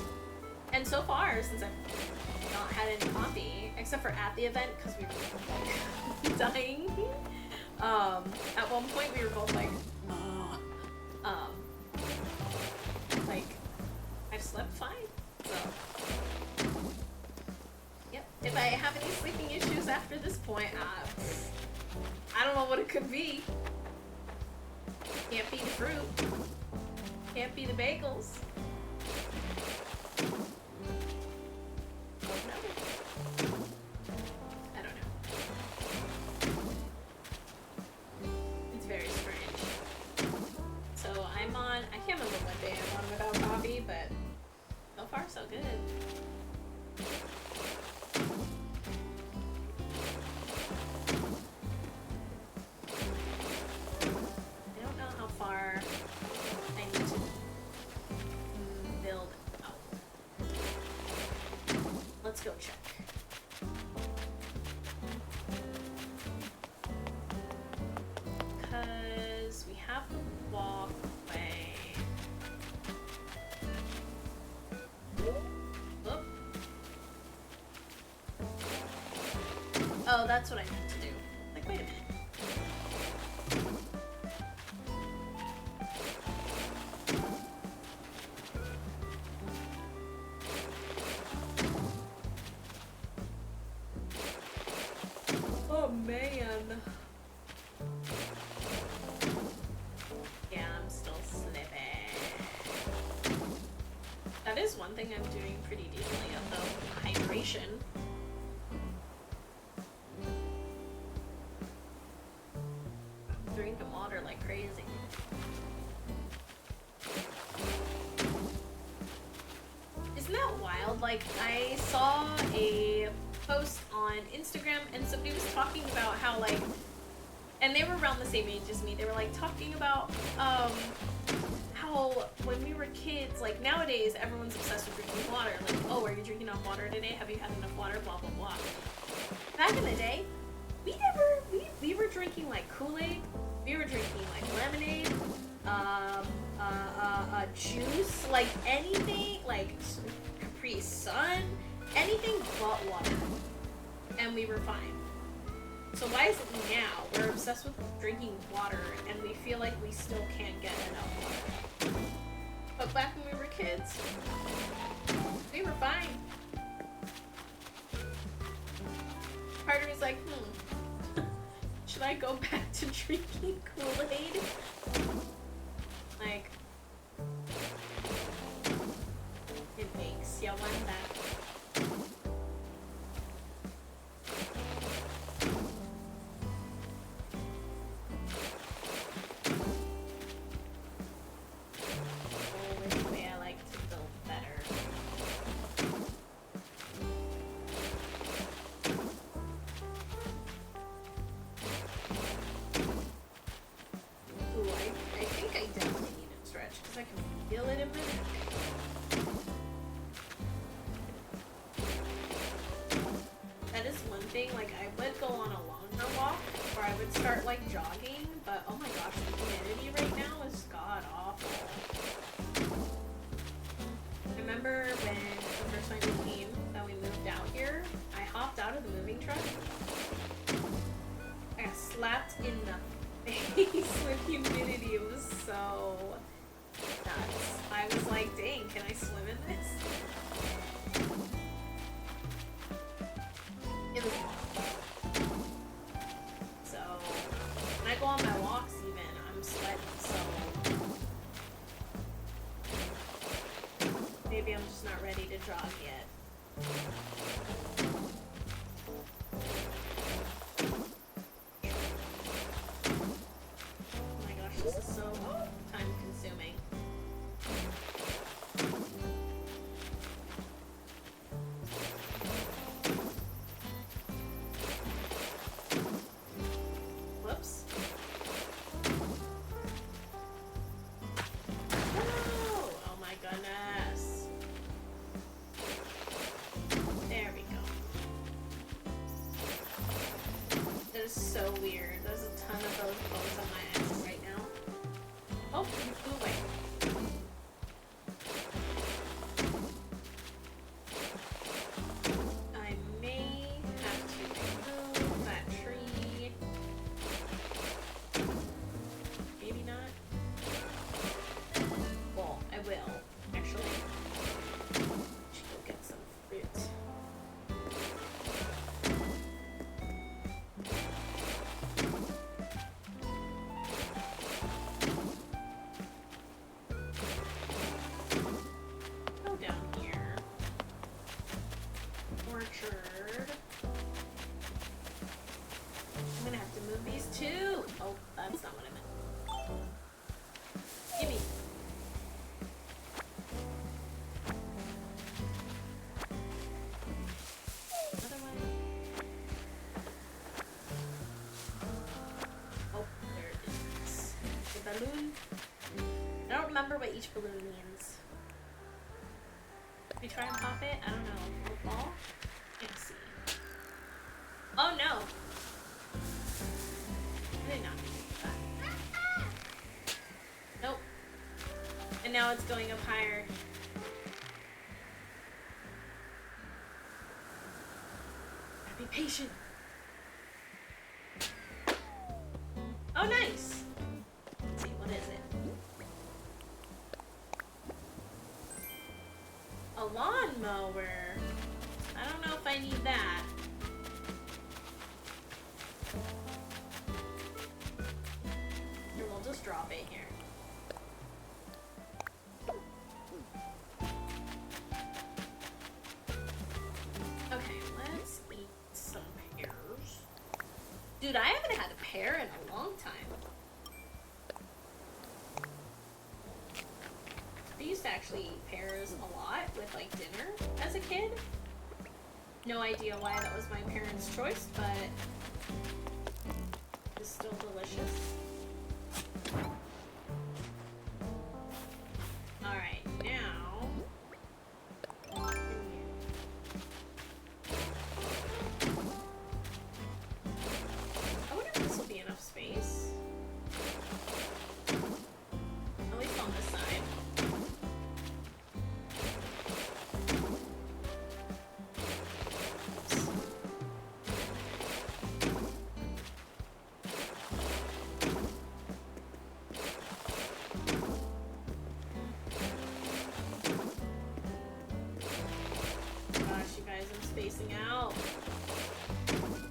And so far, since I've not had any coffee, except for at the event, because we were like dying. At one point we were both like, like, I've slept fine, so, yep. If I have any sleeping issues after this point, I don't know what it could be. Can't be the fruit. Can't be the bagels. I don't know. It's very strange. So I'm on, I can't remember what day I'm on without coffee, but so far so good. I don't know how far I need to build out. Let's go check. Because we have the walkway. Oop. Oh, that's what I meant to do. Like, wait a minute. Oh man. Yeah, I'm still slipping. That is one thing I'm doing pretty decently at though, hydration. I'm drinking water like crazy. Isn't that wild? Like, I saw a post on Instagram and somebody was talking about how like, and they were around the same age as me, they were like talking about how when we were kids, like nowadays everyone's obsessed with drinking water, like, oh, are you drinking enough water today, have you had enough water, blah blah blah. Back in the day, we were drinking like Kool-Aid, we were drinking like lemonade, juice, like anything, like Capri Sun, anything but water, and we were fine. So why is it now we're obsessed with drinking water and we feel like we still can't get enough water? But back when we were kids, we were fine. Part of me's like, should I go back to drinking Kool-Aid? Like, it makes you wonder. feel it in my neck. That is one thing, like, I would go on a longer walk, or I would start, like, jogging, but oh my gosh, the humidity right now is god-awful. I remember when the first time we came, that we moved out here, I hopped out of the moving truck. I got slapped in the face with humidity. It was so nuts. I was like, dang, can I swim in this? It was long. So, when I go on my walks even, I'm sweating, so maybe I'm just not ready to jog yet. Oh my gosh, this is so time consuming. Whoops. No! Oh my goodness. There we go. That is so weird. There's a ton of those bones on my ass right now. Oh, you flew away. I may have to remove that tree. Maybe not. Well, I will, actually. Should go get some fruit. Go down here. Orchard. I'm gonna have to move these too. Oh, that's not what I meant. Gimme. Another one. Oh, there it is. The balloon. I don't remember what each balloon means. Should we try and pop it? I don't know. Will it fall? Let's see. Oh no! I did not mean to do that. Nope. And now it's going up higher. Be patient. Oh, nice. Let's see, what is it? A lawnmower. I don't know if I need that. Here, we'll just drop it here. Okay, let's eat some pears. Dude, I haven't had a pear in a long time. I used to actually eat pears a lot with like dinner as a kid. No idea why that was my parents' choice, but it's still delicious. Alright, now I wonder if this will be enough space. At least on this side. Gosh, you guys, I'm spacing out.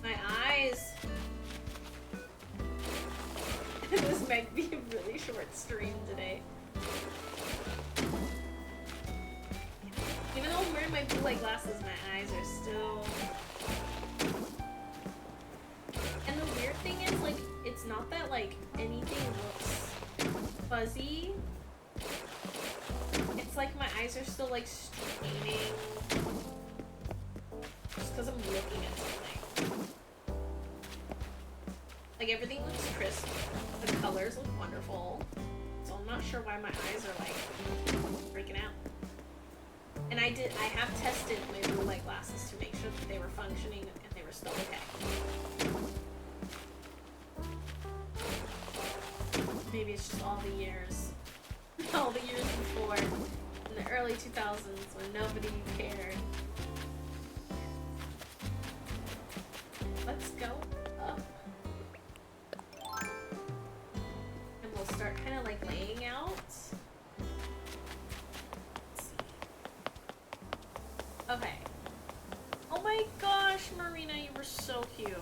My eyes. This might be a really short stream today. Even though I'm wearing my blue light glasses, my eyes are still... And the weird thing is, like, it's not that, like, anything looks fuzzy. It's like my eyes are still, like, straining. Just because I'm looking at something. Like, everything looks crisp. The colors look wonderful. It's all not sure why my eyes are like freaking out. And I have tested my blue light glasses to make sure that they were functioning and they were still okay. Maybe it's just all the years before, in the early 2000s when nobody cared. Let's go up. And we'll start kind of like laying out. Let's see. Okay. Oh my gosh, Marina, you were so cute.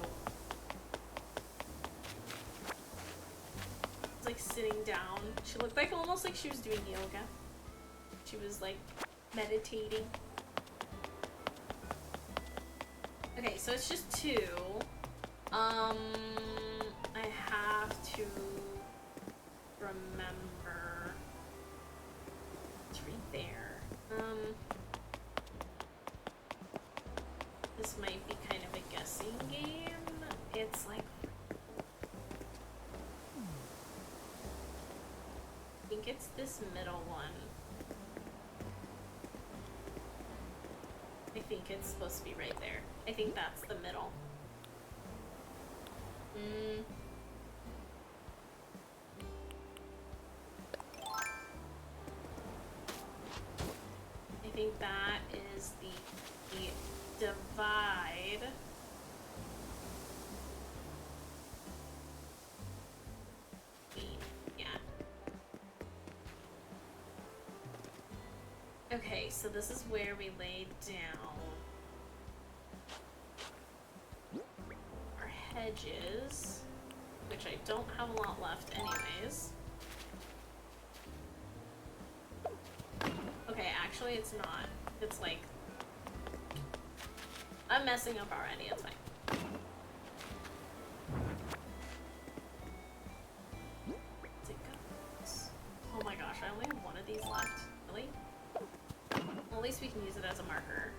Like sitting down. She looked like almost like she was doing yoga. She was like meditating. Okay, so it's just 2. I have to remember. It's right there. This might be kind of a guessing game. It's like I think it's this middle one. I think it's supposed to be right there. I think that's the middle. I think that is the divide. Okay, so this is where we laid down our hedges, which I don't have a lot left anyways. Okay, actually it's not. It's like, I'm messing up already, it's fine. Oh my gosh, I only have one of these left. Really? Well, at least we can use it as a marker.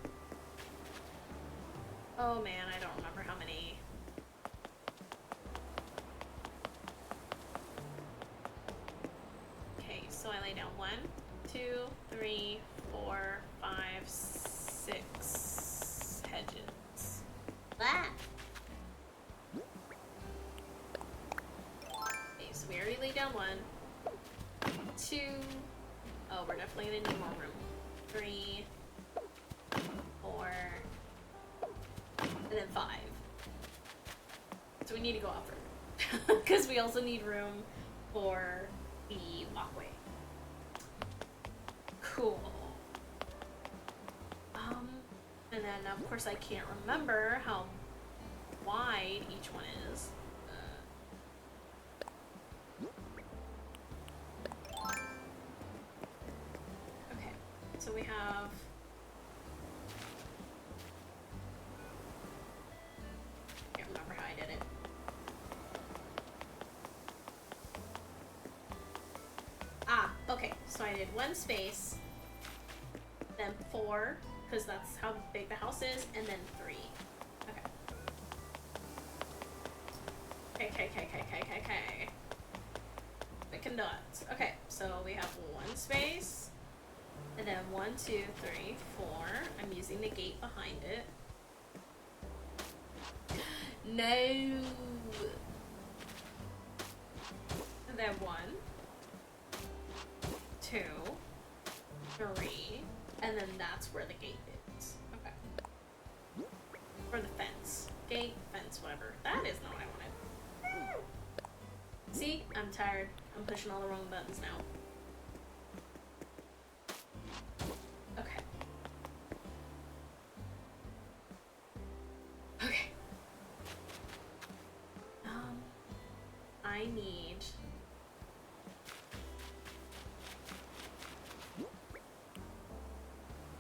Oh man, I don't remember how many. Okay, so I lay down 1, 2, 3, 4, 5, 6 hedges. Ah! Okay, so we already laid down 1, 2. Oh, we're definitely gonna need more room. 3, 4, and then 5. So we need to go up further. Because we also need room for the walkway. Cool. And then of course I can't remember how wide each one is. Okay, so we have can't remember how I did it. Okay, so I did 1 space, then 4, because that's how big the house is, and then 3. Okay. Okay. We can do it. Okay, so we have 1 space, and then 1, 2, 3, 4. I'm using the gate behind it. No! And then 1, 2, 3, and then that's where the gate is. Okay. Or the fence. Gate, fence, whatever. That is not what I wanted. See? I'm tired. I'm pushing all the wrong buttons now. Okay. Okay. I need...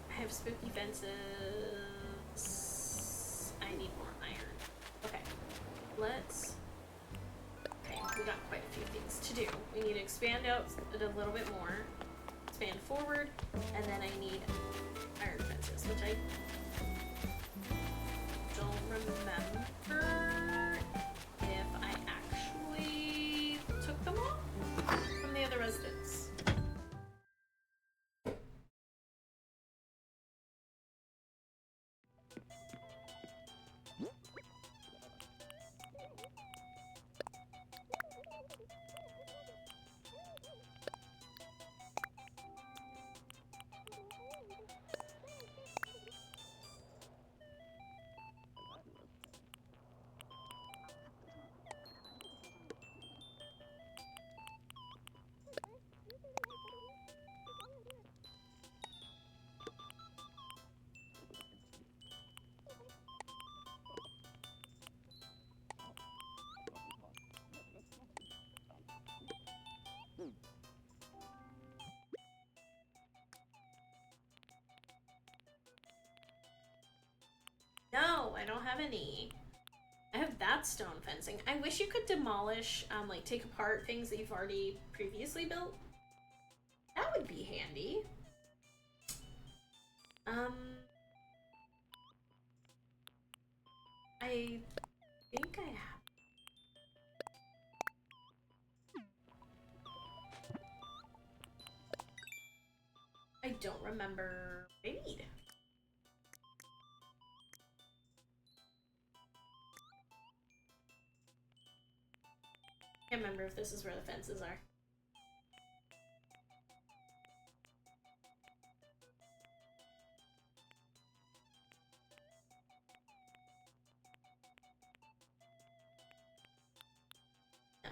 I have spooky fences. I need more iron. Okay. Let's... Okay, we got quite a few things to do. We need to expand out a little bit more. Expand forward. And then I need iron fences, which I don't remember if I actually took them all from the other residents. have any. I have that stone fencing. I wish you could demolish, like take apart things that you've already previously built. That would be handy. I think I have. I don't remember what I need. Can't remember if this is where the fences are. No.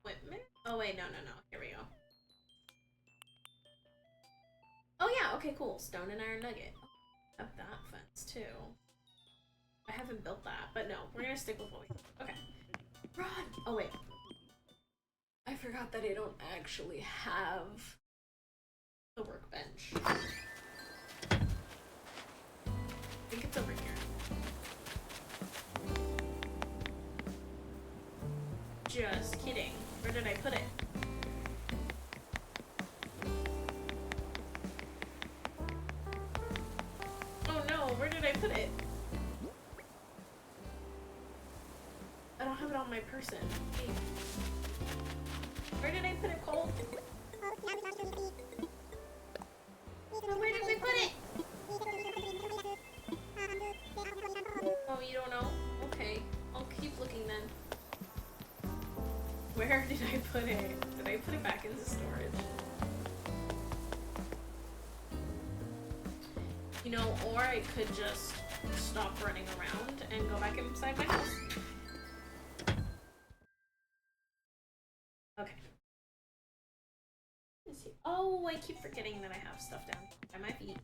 Wait a minute. Oh wait, no. Here we go. Oh yeah, okay, cool. Stone and iron nugget. Have that fence too. I haven't built that, but no, we're gonna stick with what we have. Okay. Run! Oh wait. I forgot that I don't actually have the workbench. I think it's over here. Just kidding. Where did I put it? Oh no, where did I put it? I don't have it on my person. Hey. Where did I put it, Cole? Oh, where did we put it? Oh, you don't know? Okay, I'll keep looking then. Where did I put it? Did I put it back into storage? You know, or I could just stop running around and go back inside my house. Okay. Let's see. Oh, I keep forgetting that I have stuff down by my feet.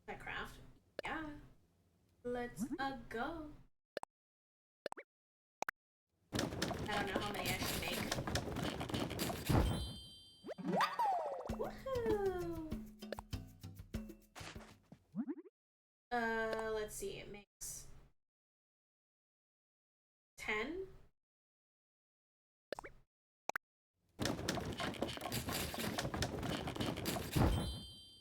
That craft? Yeah. Let's go. I don't know how many I should make. Woohoo! Let's see, it makes 10?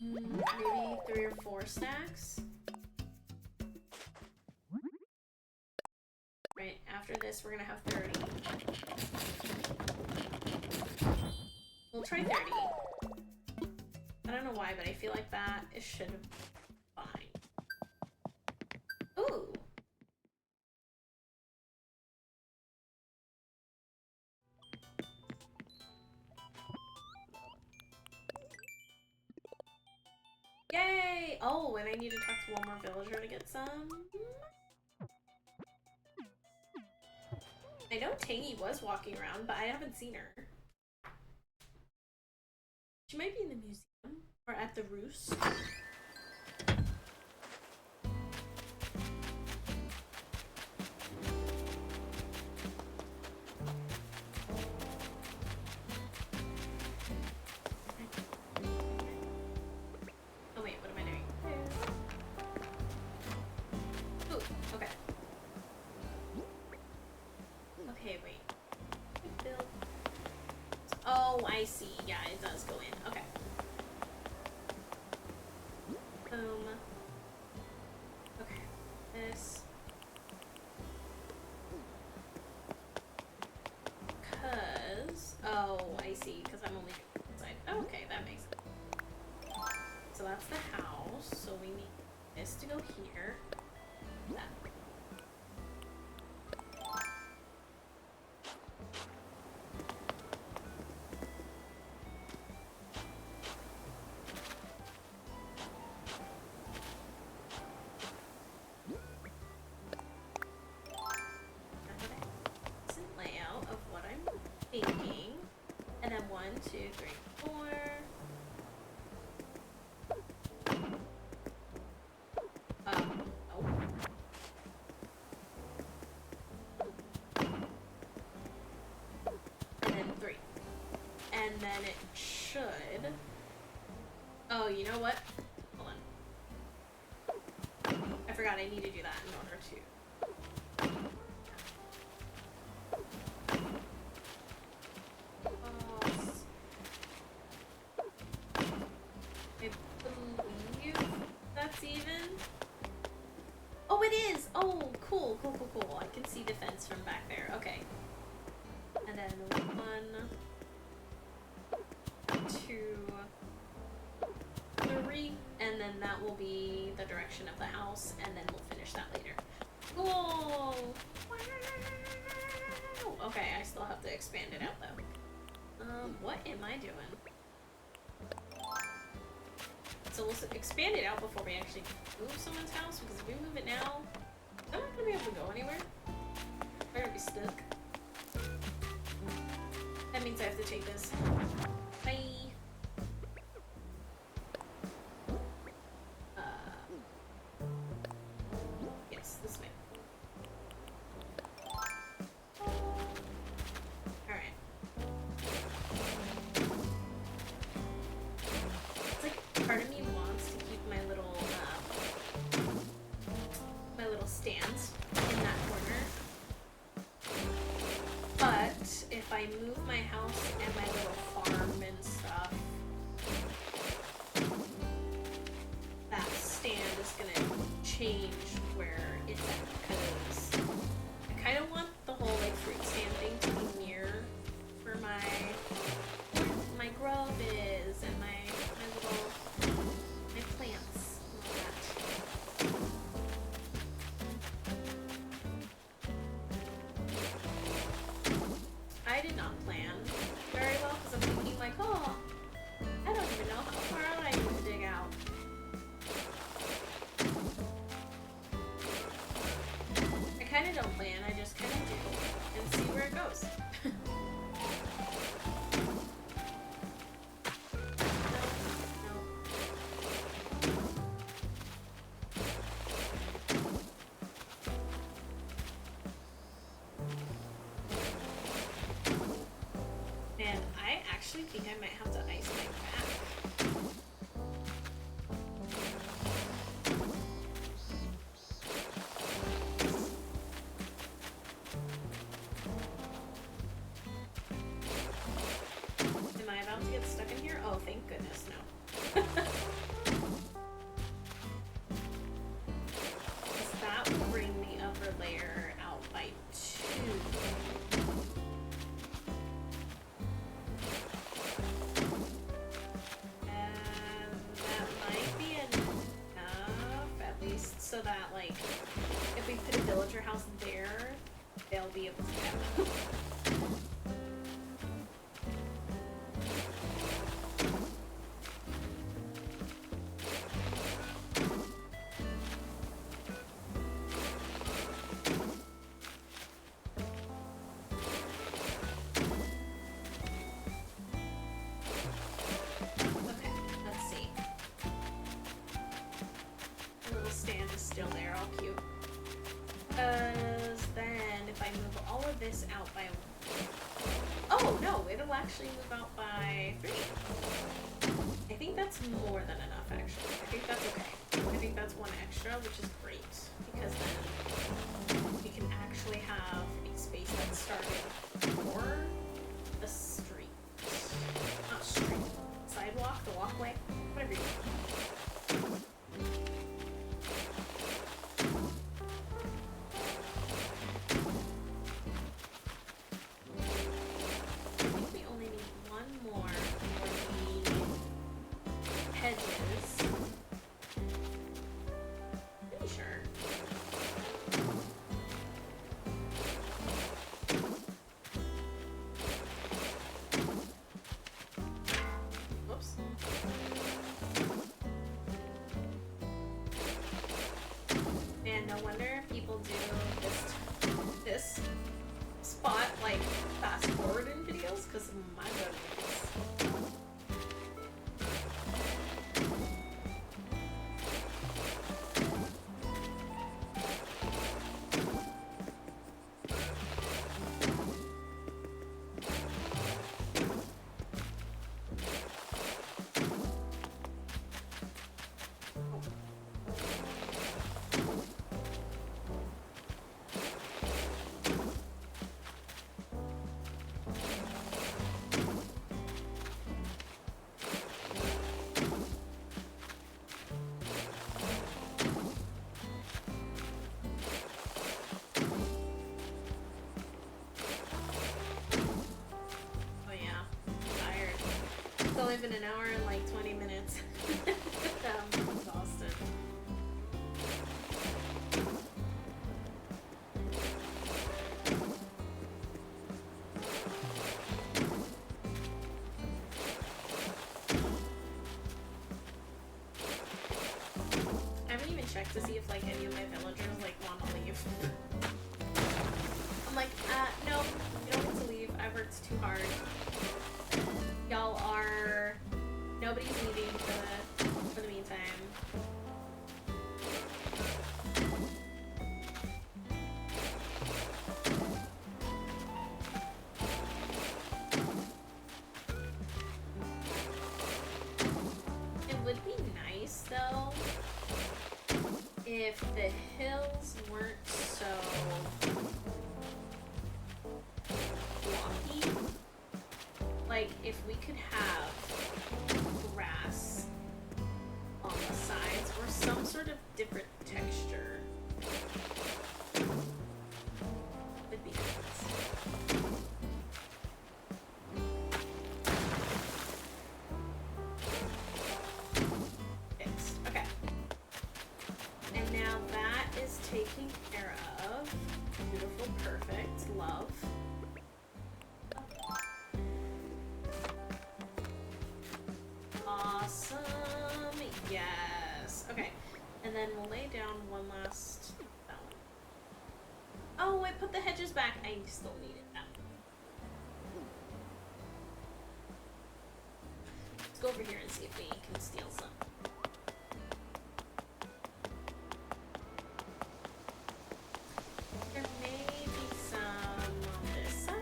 Maybe 3 or 4 stacks? Right, after this we're gonna have 30. We'll try 30. I don't know why, but I feel like that should be fine. Ooh! Yay! Oh, and I need to talk to one more villager to get some. I know Tangy was walking around, but I haven't seen her. She might be in the museum or at the roost. Oh wait, what am I doing? Ooh, okay. Okay, wait. Build. Oh, I see. Yeah, it does go in. Okay. Boom. Okay. This. Cause. Oh, I see. Because I'm only inside. Oh, okay, that makes sense. So that's the house. So we need this to go here. That. Layout of what I'm thinking. And then 1, 2, 3, 4. and then it should... Oh, you know what? Hold on. I forgot I need to do that in order to... I believe that's even. Oh, it is! Oh, cool, cool, cool, cool. I can see the fence from back there. Okay. And then 1, 2, 3, and then that will be the direction of the house, and then we'll finish that later. Cool! Wow! Okay, I still have to expand it out though. What am I doing? So we'll expand it out before we actually move someone's house, because if we move it now, I'm not gonna be able to go anywhere. We're gonna be stuck. That means I have to take this. Bye! Yes, this way. Alright. It's like part of me wants to keep my little stands in that corner. But if I move my house and my little farm and stuff, that stand is gonna change where it's at, because I kind of want the whole like fruit stand thing to be near where my grub is and my plants and all that. I did not plan very well, because I'm thinking like, oh, I don't even know how far out I need to dig out. I kind of don't plan, I just kind of do, and see where it goes. No. And I actually think I might have to ice my back. Am I about to get stuck in here? Oh, thank goodness, no. Because that will bring the upper layer out by 2. And that might be enough, at least so that, like, if we put a villager house there, they'll be able to get them. Okay, let's see. The little stand is still there, all cute. Because then if I move all of this out by... Oh, no, it'll actually move out by 3. I think that's more than enough, actually. I think that's okay. I think that's 1 extra, which is great. Because then we can actually have a space that's started for the street. Not street. Sidewalk, the walkway, whatever you want. I think we only need 1 more for the hedges. Pretty sure. So I've been an hour and like 20 minutes. I'm exhausted. I haven't even checked to see if like any of my villagers like want to leave. I'm like, no, you don't need to leave. I've worked too hard. Y'all are... Nobody's leaving for the meantime. It would be nice, though, if the hills weren't so blocky. Like, if we could have grass on the sides or some sort of different texture, would be nice. Fixed. Okay. And now that is taken care of. Beautiful, perfect, love. Awesome. Yes. Okay. And then we'll lay down one last bone. Oh, I put the hedges back. I still needed them. Let's go over here and see if we can steal some. There may be some on this side.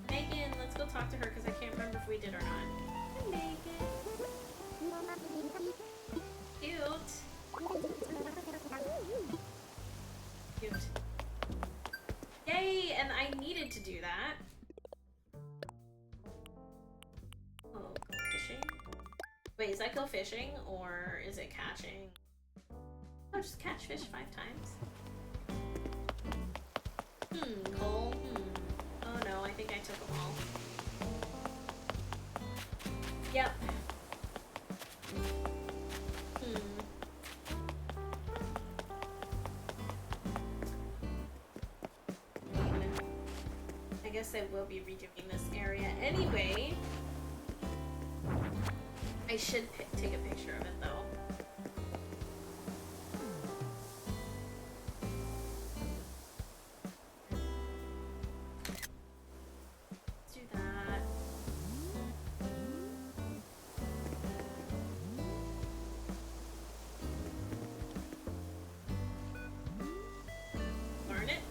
Megan, let's go talk to her because I can't remember if we did or not. Hi, Megan. Cute. Yay! And I needed to do that. Oh, fishing? Wait, is that go fishing or is it catching? Oh, just catch fish 5 times. Coal. Oh no, I think I took them all. Yep. I guess I will be redoing this area anyway. I should take a picture of it though. Let's do that. Darn it.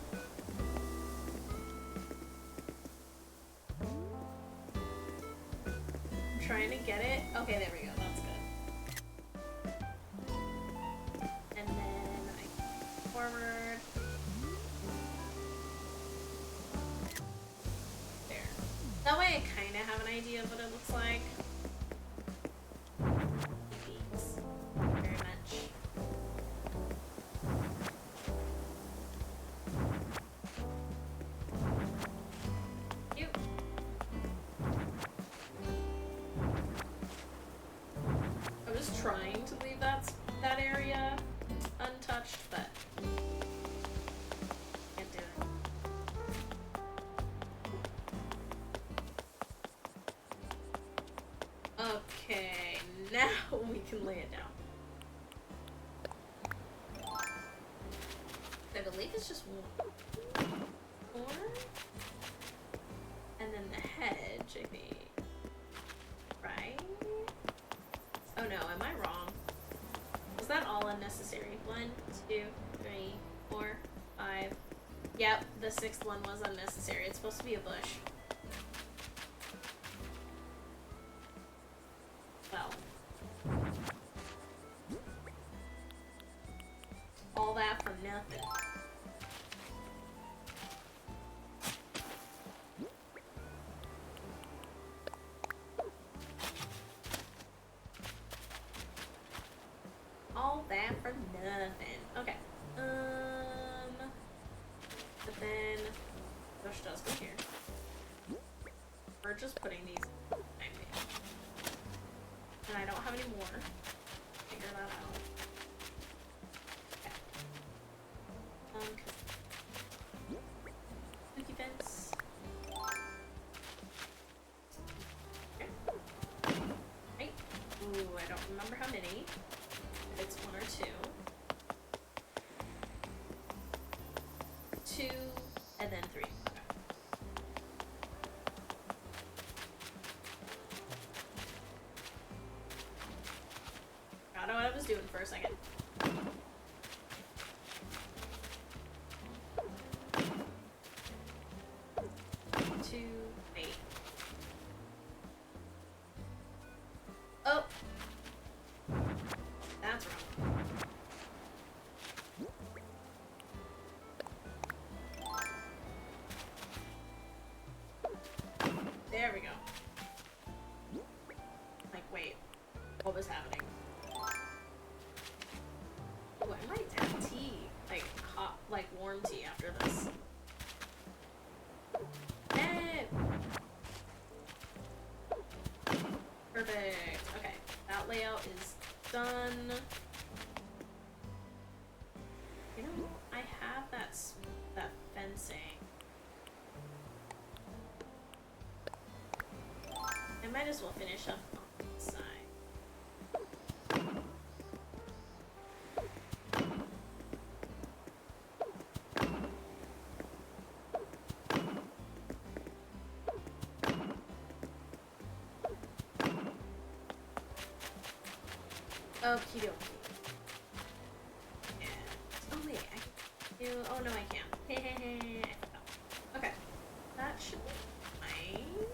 Trying to get it. Okay, there we go. That's good. And then I forward. There. That way I kind of have an idea of what it looks like. Thanks very much. Cute. I was trying to leave that area untouched, but can't do it. Okay, now we can lay it down. I believe it's just one. And then the hedge, I think. Right? Oh no, am I wrong? Was that all unnecessary? 1, 2, 3, 4, 5. Yep, the 6th one was unnecessary. It's supposed to be a bush. Well. All that for nothing. All that for nothing. Okay. But then bush does go here. We're just putting these. And I don't have any more. Figure that out. Okay. Spooky fence. Okay. Right. Ooh, I don't remember how many. If it's one or two. Two, and then three. Okay. I don't know what I was doing for a second. Two, wait. Oh! That's wrong. There we go. Like, wait. What was happening? Oh, I might have tea. Like, hot, like, warm tea after this. Hey! Perfect. Okay. That layout is done. You know, I have that fencing. I might as well finish up on this side. Okie dokie. And, oh wait, I can do, oh no I can't. I forgot. Okay. That should be fine.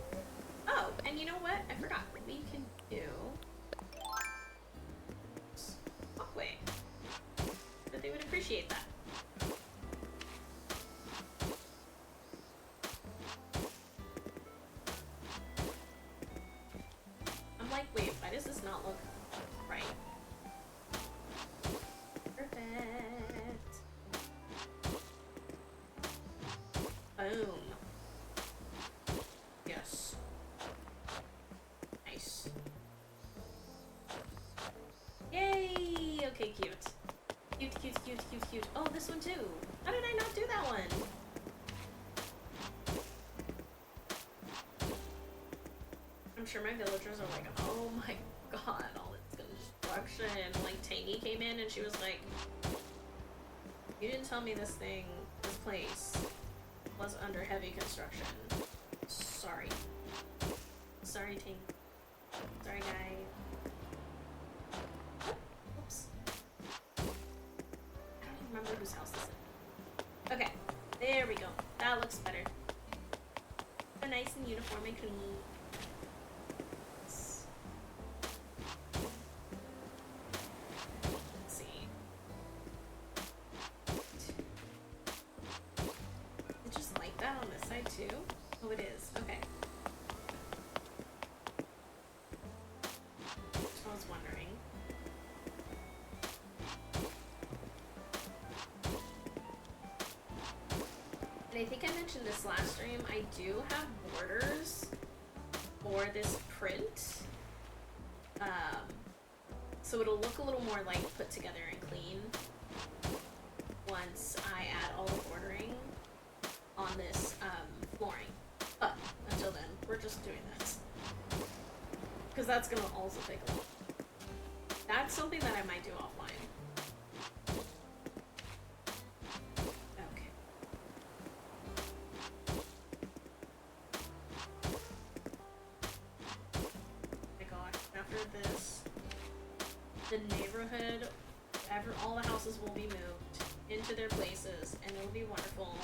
Oh, and you know what? I forgot. We can do walkway. But they would appreciate that. I'm like, wait, why does this not look right? Perfect. Boom. Yes. Nice. Yay! Okay, cute. Cute, cute, cute, cute, cute. Oh, this one too. How did I not do that one? I'm sure my villagers are like, oh my god, all this construction. Like, Tangy came in and she was like, you didn't tell me this place was under heavy construction. Sorry. Sorry, Tangy. Sorry, guy. Oops. I don't even remember whose house this is. Okay, there we go. That looks better. So nice and uniform and clean. Let's see. It's just like that on this side too? Oh, it is. Okay. I was wondering. And I think I mentioned this last stream, I do have borders for this print. So it'll look a little more like put together and clean once I add all the bordering on this flooring. But until then, we're just doing this. Because that's gonna also take a while. That's something that I might do offline. Okay. My gosh, after this, the neighborhood, all the houses will be moved into their places, and it'll be wonderful.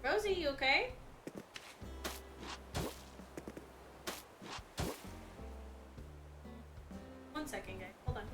Rosie, you okay? One second, guys. Hold on.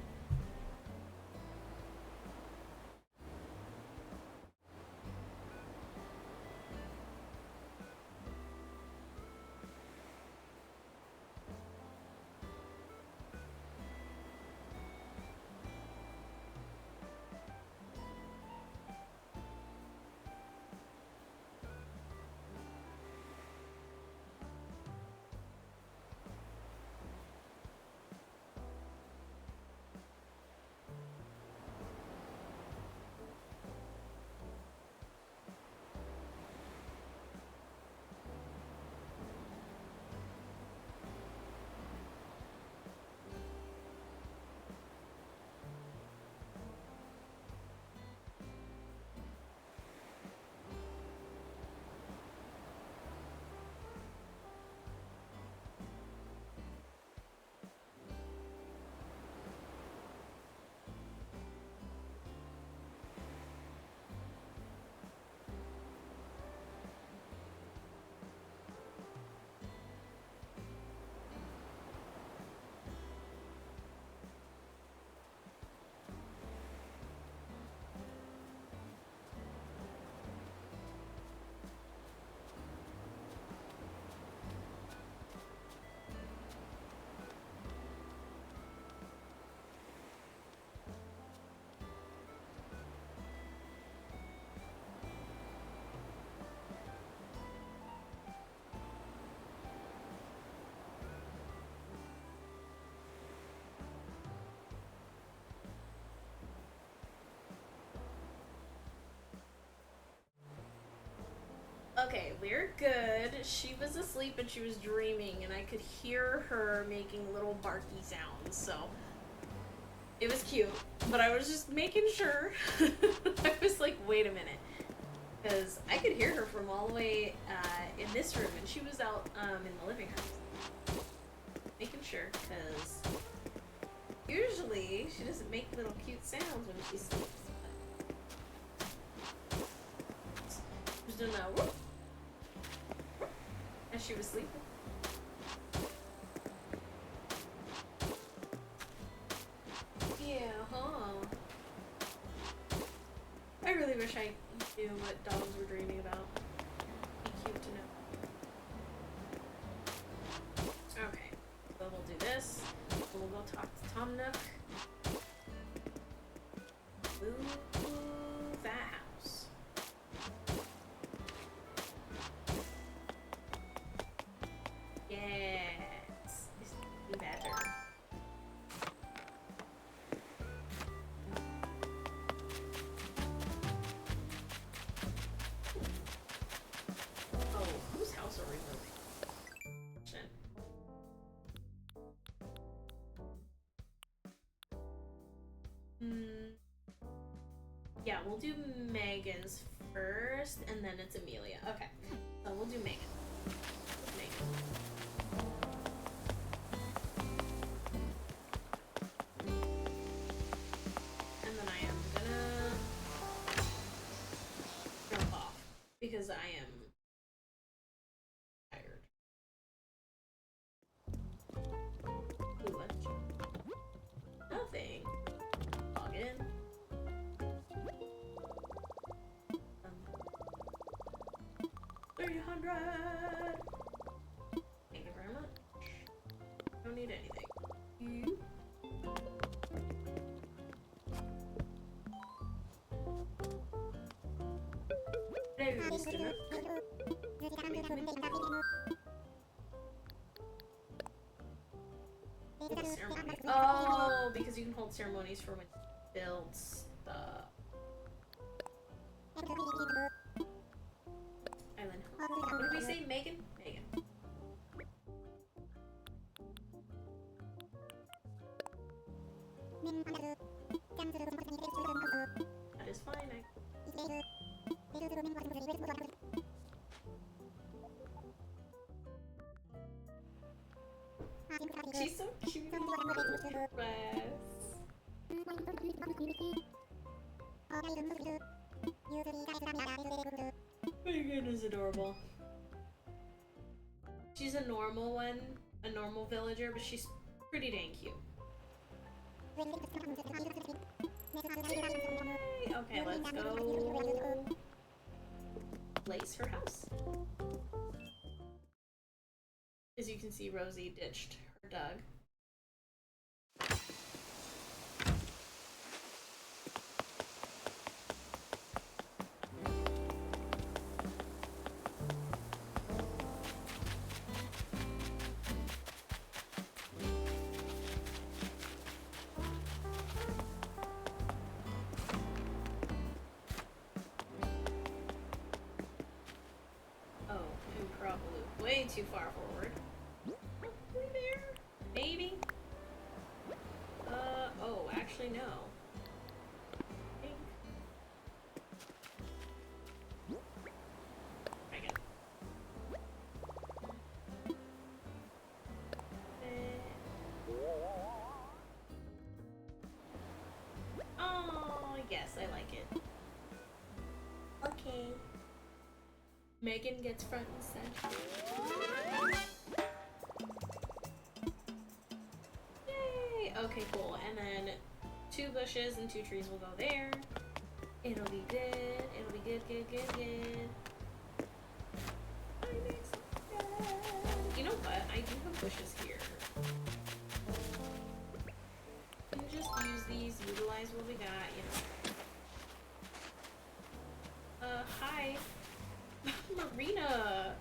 Okay, we're good. She was asleep and she was dreaming, and I could hear her making little barky sounds, so it was cute. But I was just making sure. I was like, wait a minute. Because I could hear her from all the way in this room, and she was out in the living room. Making sure, because usually she doesn't make little cute sounds when she sleeps. She's doing that whoop, whoop, as she was sleeping. Yeah, huh? I really wish I knew what dogs were dreaming about. Be cute to know. Okay, so we'll do this. We'll go talk to Tom Nook. Move that house. Yes, it's better. Oh, whose house are we moving? Yeah, we'll do Megan's first, and then it's Amelia. Okay, so we'll do Megan. And then I am gonna jump off because I am tired. Ooh, let's nothing. Log in. 300. Thank you very much. Don't need anything. You. Hello, Mr. Nook. Ceremony. Oh, because you can hold ceremonies for when you build stuff. Island. What did we say? Megan? Megan. That is fine. She's so cute in the dress. Megan is adorable. She's a normal one, a normal villager, but she's pretty dang cute. Yay! Okay, let's go place her house. As you can see, Rosie ditched her dog. Way too far forward. Probably there? Maybe? Oh, actually no. I think. Megan. Oh, yes, I like it. Okay. Megan gets front and center. Yay! Okay, cool. And then 2 bushes and 2 trees will go there. It'll be good. It'll be good, good, good, good. I'm excited. You know what? I do have bushes here. We can just use these, utilize what we got, you know. Hi. Marina!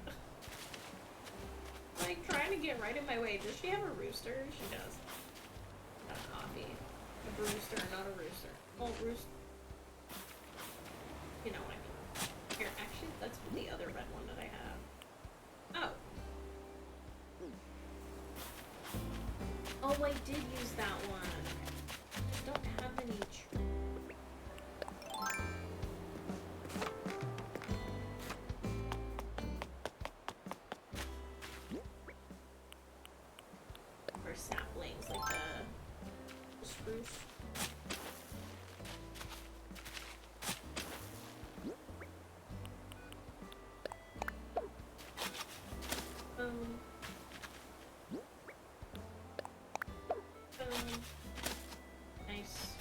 Like, trying to get right in my way. Does she have a rooster? She does. Not a coffee. A rooster, not a rooster. Well, rooster. You know what I mean. Here, actually, that's the other red one that I I did use that one. I don't have any or saplings, like the spruce. Nice.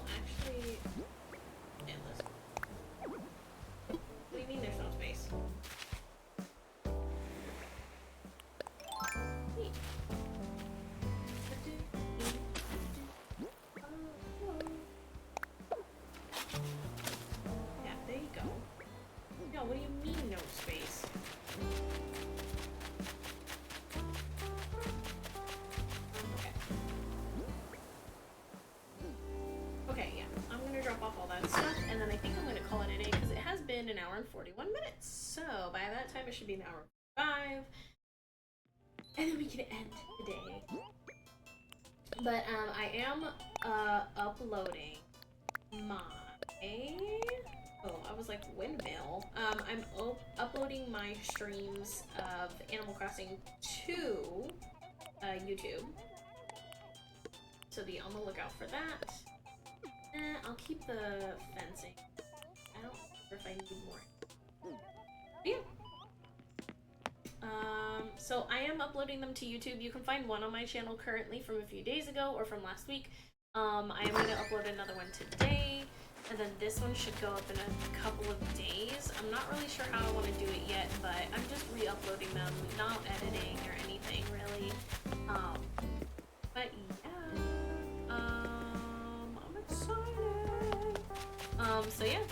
Actually, endless. What do you mean there's no space? Neat. Yeah, there you go. No, what do you mean no space? Okay. Okay, yeah. I'm gonna drop off all that stuff, and then I think I'm gonna call it a day because it has been an hour and 41 minutes. So by that time, it should be an hour and 5, and then we can end the day. But I am uploading my. Oh, I was like windmill. I'm uploading my streams of Animal Crossing to YouTube. So be on the lookout for that. I'll keep the fencing. I don't remember if I need more. But yeah. So I am uploading them to YouTube. You can find one on my channel currently from a few days ago or from last week. I am going to upload another one today. And then this one should go up in a couple of days. I'm not really sure how I want to do it yet, but I'm just re-uploading them, not editing or anything really. But yeah, I'm excited. So yeah.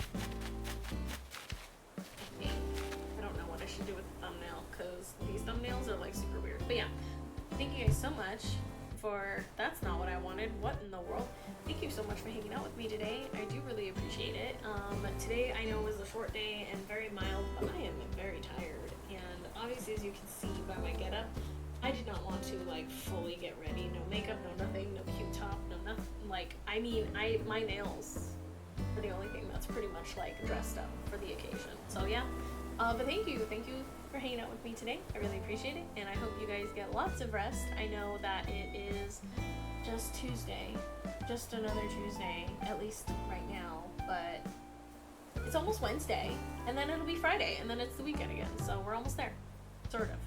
I don't know what I should do with the thumbnail because these thumbnails are like super weird. But yeah, thank you guys so much for, that's not what I wanted. What in the world? Thank you so much for hanging out with me today. I do really appreciate it. Today I know was a short day and very mild, but I am very tired. And obviously, as you can see by my getup, I did not want to like fully get ready. No makeup, no nothing, no cute top, no nothing. Like, I mean, my nails are the only thing that's pretty much like dressed up for the occasion. So yeah. But thank you for hanging out with me today. I really appreciate it, and I hope you guys get lots of rest. I know that it is just Tuesday, just another Tuesday, at least right now, but it's almost Wednesday, and then it'll be Friday, and then it's the weekend again, so we're almost there. Sort of.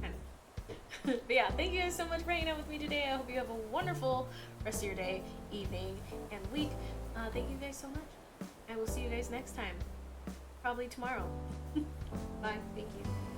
Kind of. But yeah, thank you guys so much for hanging out with me today. I hope you have a wonderful rest of your day, evening, and week. Thank you guys so much. I will see you guys next time. Probably tomorrow. Bye. Thank you.